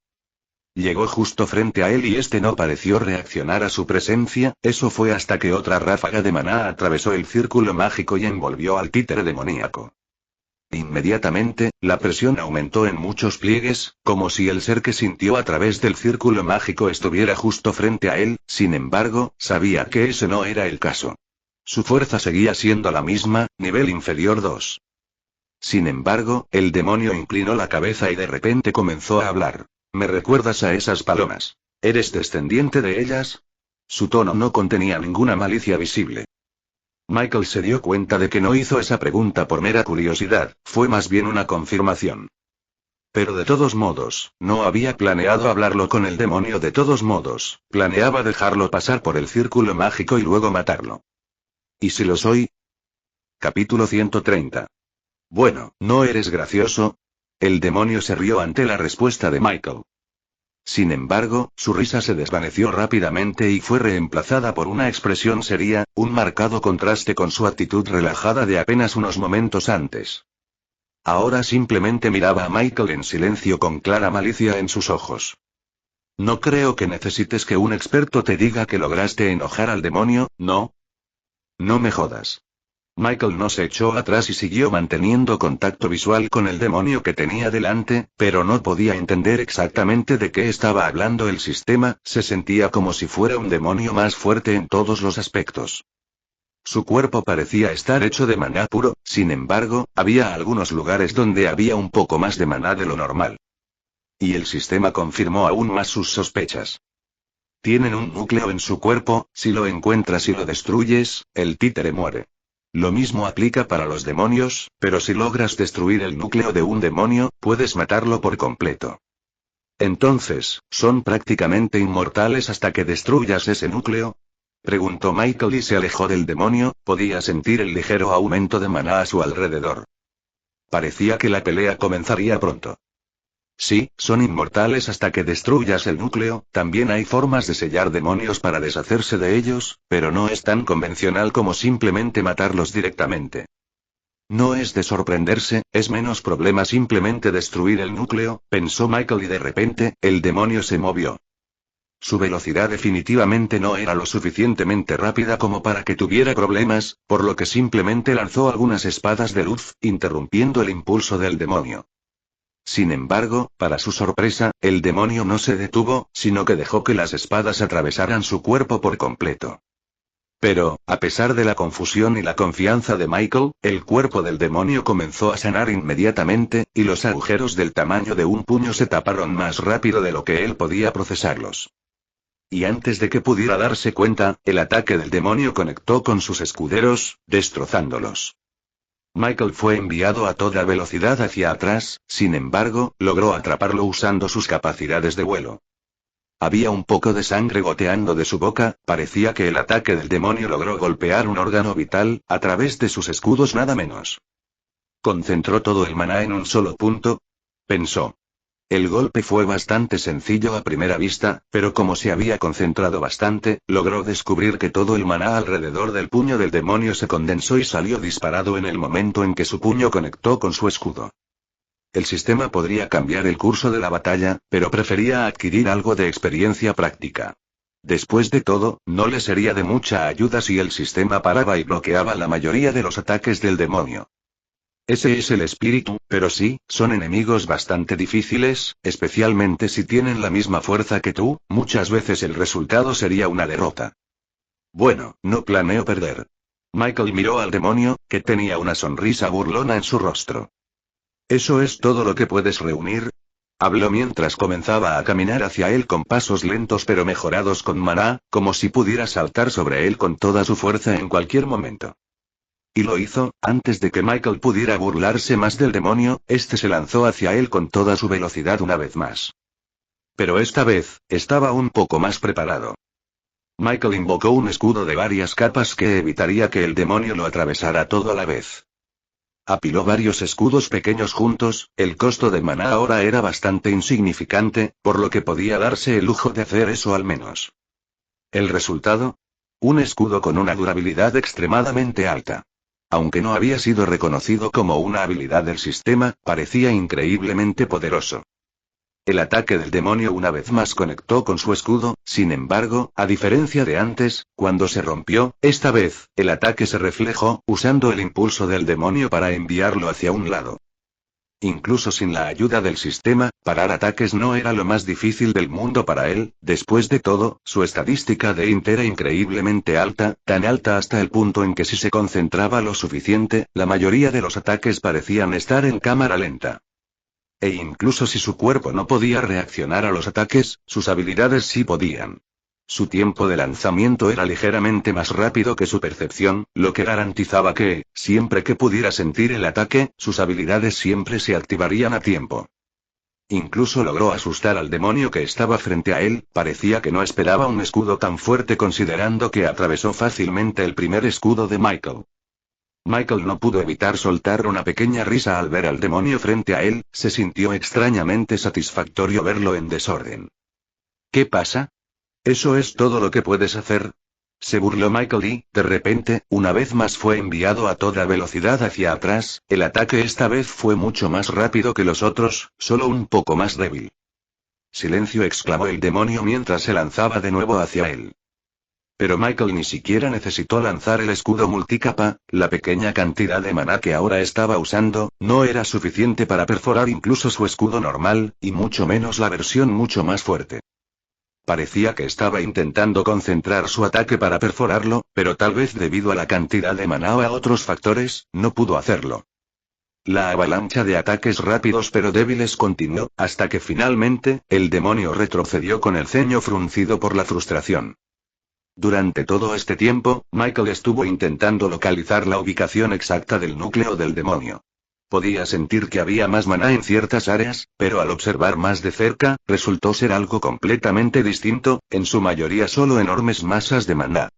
Llegó justo frente a él y este no pareció reaccionar a su presencia, eso fue hasta que otra ráfaga de maná atravesó el círculo mágico y envolvió al títere demoníaco. Inmediatamente, la presión aumentó en muchos pliegues, como si el ser que sintió a través del círculo mágico estuviera justo frente a él, sin embargo, sabía que ese no era el caso. Su fuerza seguía siendo la misma, nivel inferior 2. Sin embargo, el demonio inclinó la cabeza y de repente comenzó a hablar. ¿Me recuerdas a esas palomas? ¿Eres descendiente de ellas? Su tono no contenía ninguna malicia visible. Michael se dio cuenta de que no hizo esa pregunta por mera curiosidad, fue más bien una confirmación. Pero de todos modos, no había planeado hablarlo con el demonio de todos modos, planeaba dejarlo pasar por el círculo mágico y luego matarlo. ¿Y si lo soy? Capítulo 130. Bueno, ¿no eres gracioso? El demonio se rió ante la respuesta de Michael. Sin embargo, su risa se desvaneció rápidamente y fue reemplazada por una expresión seria, un marcado contraste con su actitud relajada de apenas unos momentos antes. Ahora simplemente miraba a Michael en silencio con clara malicia en sus ojos. No creo que necesites que un experto te diga que lograste enojar al demonio, ¿no? No me jodas. Michael no se echó atrás y siguió manteniendo contacto visual con el demonio que tenía delante, pero no podía entender exactamente de qué estaba hablando el sistema, se sentía como si fuera un demonio más fuerte en todos los aspectos. Su cuerpo parecía estar hecho de maná puro, sin embargo, había algunos lugares donde había un poco más de maná de lo normal. Y el sistema confirmó aún más sus sospechas. Tienen un núcleo en su cuerpo, si lo encuentras y lo destruyes, el títere muere. Lo mismo aplica para los demonios, pero si logras destruir el núcleo de un demonio, puedes matarlo por completo. Entonces, ¿son prácticamente inmortales hasta que destruyas ese núcleo? Preguntó Michael y se alejó del demonio, podía sentir el ligero aumento de maná a su alrededor. Parecía que la pelea comenzaría pronto. Sí, son inmortales hasta que destruyas el núcleo, también hay formas de sellar demonios para deshacerse de ellos, pero no es tan convencional como simplemente matarlos directamente. No es de sorprenderse, es menos problema simplemente destruir el núcleo, pensó Michael y de repente, el demonio se movió. Su velocidad definitivamente no era lo suficientemente rápida como para que tuviera problemas, por lo que simplemente lanzó algunas espadas de luz, interrumpiendo el impulso del demonio. Sin embargo, para su sorpresa, el demonio no se detuvo, sino que dejó que las espadas atravesaran su cuerpo por completo. Pero, a pesar de la confusión y la confianza de Michael, el cuerpo del demonio comenzó a sanar inmediatamente, y los agujeros del tamaño de un puño se taparon más rápido de lo que él podía procesarlos. Y antes de que pudiera darse cuenta, el ataque del demonio conectó con sus escuderos, destrozándolos. Michael fue enviado a toda velocidad hacia atrás, sin embargo, logró atraparlo usando sus capacidades de vuelo. Había un poco de sangre goteando de su boca, parecía que el ataque del demonio logró golpear un órgano vital, a través de sus escudos nada menos. ¿Concentró todo el maná en un solo punto? Pensó. El golpe fue bastante sencillo a primera vista, pero como se había concentrado bastante, logró descubrir que todo el maná alrededor del puño del demonio se condensó y salió disparado en el momento en que su puño conectó con su escudo. El sistema podría cambiar el curso de la batalla, pero prefería adquirir algo de experiencia práctica. Después de todo, no le sería de mucha ayuda si el sistema paraba y bloqueaba la mayoría de los ataques del demonio. Ese es el espíritu, pero sí, son enemigos bastante difíciles, especialmente si tienen la misma fuerza que tú, muchas veces el resultado sería una derrota. Bueno, no planeo perder. Michael miró al demonio, que tenía una sonrisa burlona en su rostro. ¿Eso es todo lo que puedes reunir? Habló mientras comenzaba a caminar hacia él con pasos lentos pero mejorados con maná, como si pudiera saltar sobre él con toda su fuerza en cualquier momento. Y lo hizo, antes de que Michael pudiera burlarse más del demonio, este se lanzó hacia él con toda su velocidad una vez más. Pero esta vez, estaba un poco más preparado. Michael invocó un escudo de varias capas que evitaría que el demonio lo atravesara todo a la vez. Apiló varios escudos pequeños juntos, el costo de maná ahora era bastante insignificante, por lo que podía darse el lujo de hacer eso al menos. ¿El resultado? Un escudo con una durabilidad extremadamente alta. Aunque no había sido reconocido como una habilidad del sistema, parecía increíblemente poderoso. El ataque del demonio una vez más conectó con su escudo, sin embargo, a diferencia de antes, cuando se rompió, esta vez, el ataque se reflejó, usando el impulso del demonio para enviarlo hacia un lado. Incluso sin la ayuda del sistema, parar ataques no era lo más difícil del mundo para él, después de todo, su estadística de int era increíblemente alta, tan alta hasta el punto en que si se concentraba lo suficiente, la mayoría de los ataques parecían estar en cámara lenta. E incluso si su cuerpo no podía reaccionar a los ataques, sus habilidades sí podían. Su tiempo de lanzamiento era ligeramente más rápido que su percepción, lo que garantizaba que, siempre que pudiera sentir el ataque, sus habilidades siempre se activarían a tiempo. Incluso logró asustar al demonio que estaba frente a él, parecía que no esperaba un escudo tan fuerte considerando que atravesó fácilmente el primer escudo de Michael. Michael no pudo evitar soltar una pequeña risa al ver al demonio frente a él, se sintió extrañamente satisfactorio verlo en desorden. ¿Qué pasa? ¿Eso es todo lo que puedes hacer? Se burló Michael y, de repente, una vez más fue enviado a toda velocidad hacia atrás, el ataque esta vez fue mucho más rápido que los otros, solo un poco más débil. Silencio, exclamó el demonio mientras se lanzaba de nuevo hacia él. Pero Michael ni siquiera necesitó lanzar el escudo multicapa, la pequeña cantidad de maná que ahora estaba usando, no era suficiente para perforar incluso su escudo normal, y mucho menos la versión mucho más fuerte. Parecía que estaba intentando concentrar su ataque para perforarlo, pero tal vez debido a la cantidad de maná o a otros factores, no pudo hacerlo. La avalancha de ataques rápidos pero débiles continuó, hasta que finalmente, el demonio retrocedió con el ceño fruncido por la frustración. Durante todo este tiempo, Michael estuvo intentando localizar la ubicación exacta del núcleo del demonio. Podía sentir que había más maná en ciertas áreas, pero al observar más de cerca, resultó ser algo completamente distinto, en su mayoría solo enormes masas de maná.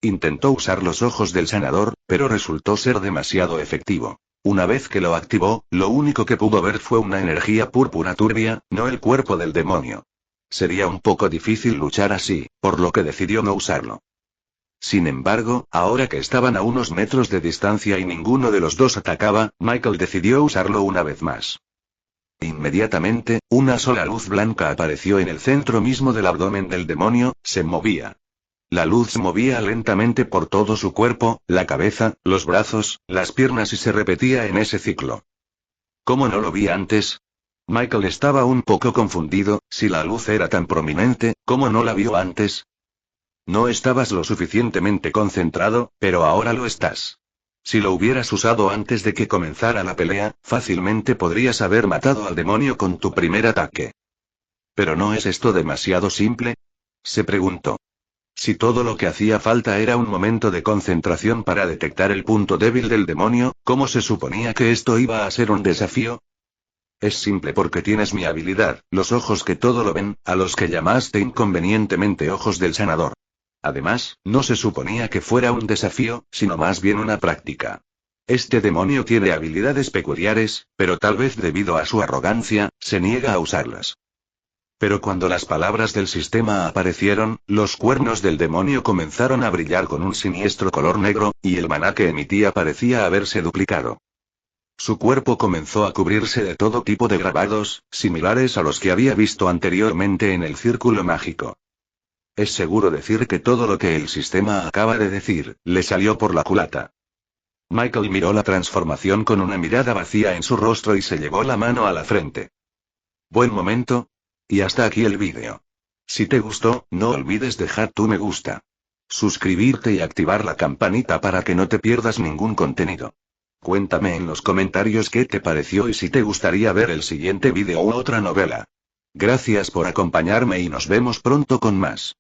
Intentó usar los ojos del sanador, pero resultó ser demasiado efectivo. Una vez que lo activó, lo único que pudo ver fue una energía púrpura turbia, no el cuerpo del demonio. Sería un poco difícil luchar así, por lo que decidió no usarlo. Sin embargo, ahora que estaban a unos metros de distancia y ninguno de los dos atacaba, Michael decidió usarlo una vez más. Inmediatamente, una sola luz blanca apareció en el centro mismo del abdomen del demonio, se movía. La luz se movía lentamente por todo su cuerpo, la cabeza, los brazos, las piernas y se repetía en ese ciclo. ¿Cómo no lo vi antes? Michael estaba un poco confundido, si la luz era tan prominente, ¿cómo no la vio antes? No estabas lo suficientemente concentrado, pero ahora lo estás. Si lo hubieras usado antes de que comenzara la pelea, fácilmente podrías haber matado al demonio con tu primer ataque. ¿Pero no es esto demasiado simple? Se preguntó. Si todo lo que hacía falta era un momento de concentración para detectar el punto débil del demonio, ¿cómo se suponía que esto iba a ser un desafío? Es simple porque tienes mi habilidad, los ojos que todo lo ven, a los que llamaste inconvenientemente ojos del sanador. Además, no se suponía que fuera un desafío, sino más bien una práctica. Este demonio tiene habilidades peculiares, pero tal vez debido a su arrogancia, se niega a usarlas. Pero cuando las palabras del sistema aparecieron, los cuernos del demonio comenzaron a brillar con un siniestro color negro, y el maná que emitía parecía haberse duplicado. Su cuerpo comenzó a cubrirse de todo tipo de grabados, similares a los que había visto anteriormente en el círculo mágico. Es seguro decir que todo lo que el sistema acaba de decir, le salió por la culata. Michael miró la transformación con una mirada vacía en su rostro y se llevó la mano a la frente. Buen momento. Y hasta aquí el vídeo. Si te gustó, no olvides dejar tu me gusta. Suscribirte y activar la campanita para que no te pierdas ningún contenido. Cuéntame en los comentarios qué te pareció y si te gustaría ver el siguiente vídeo u otra novela. Gracias por acompañarme y nos vemos pronto con más.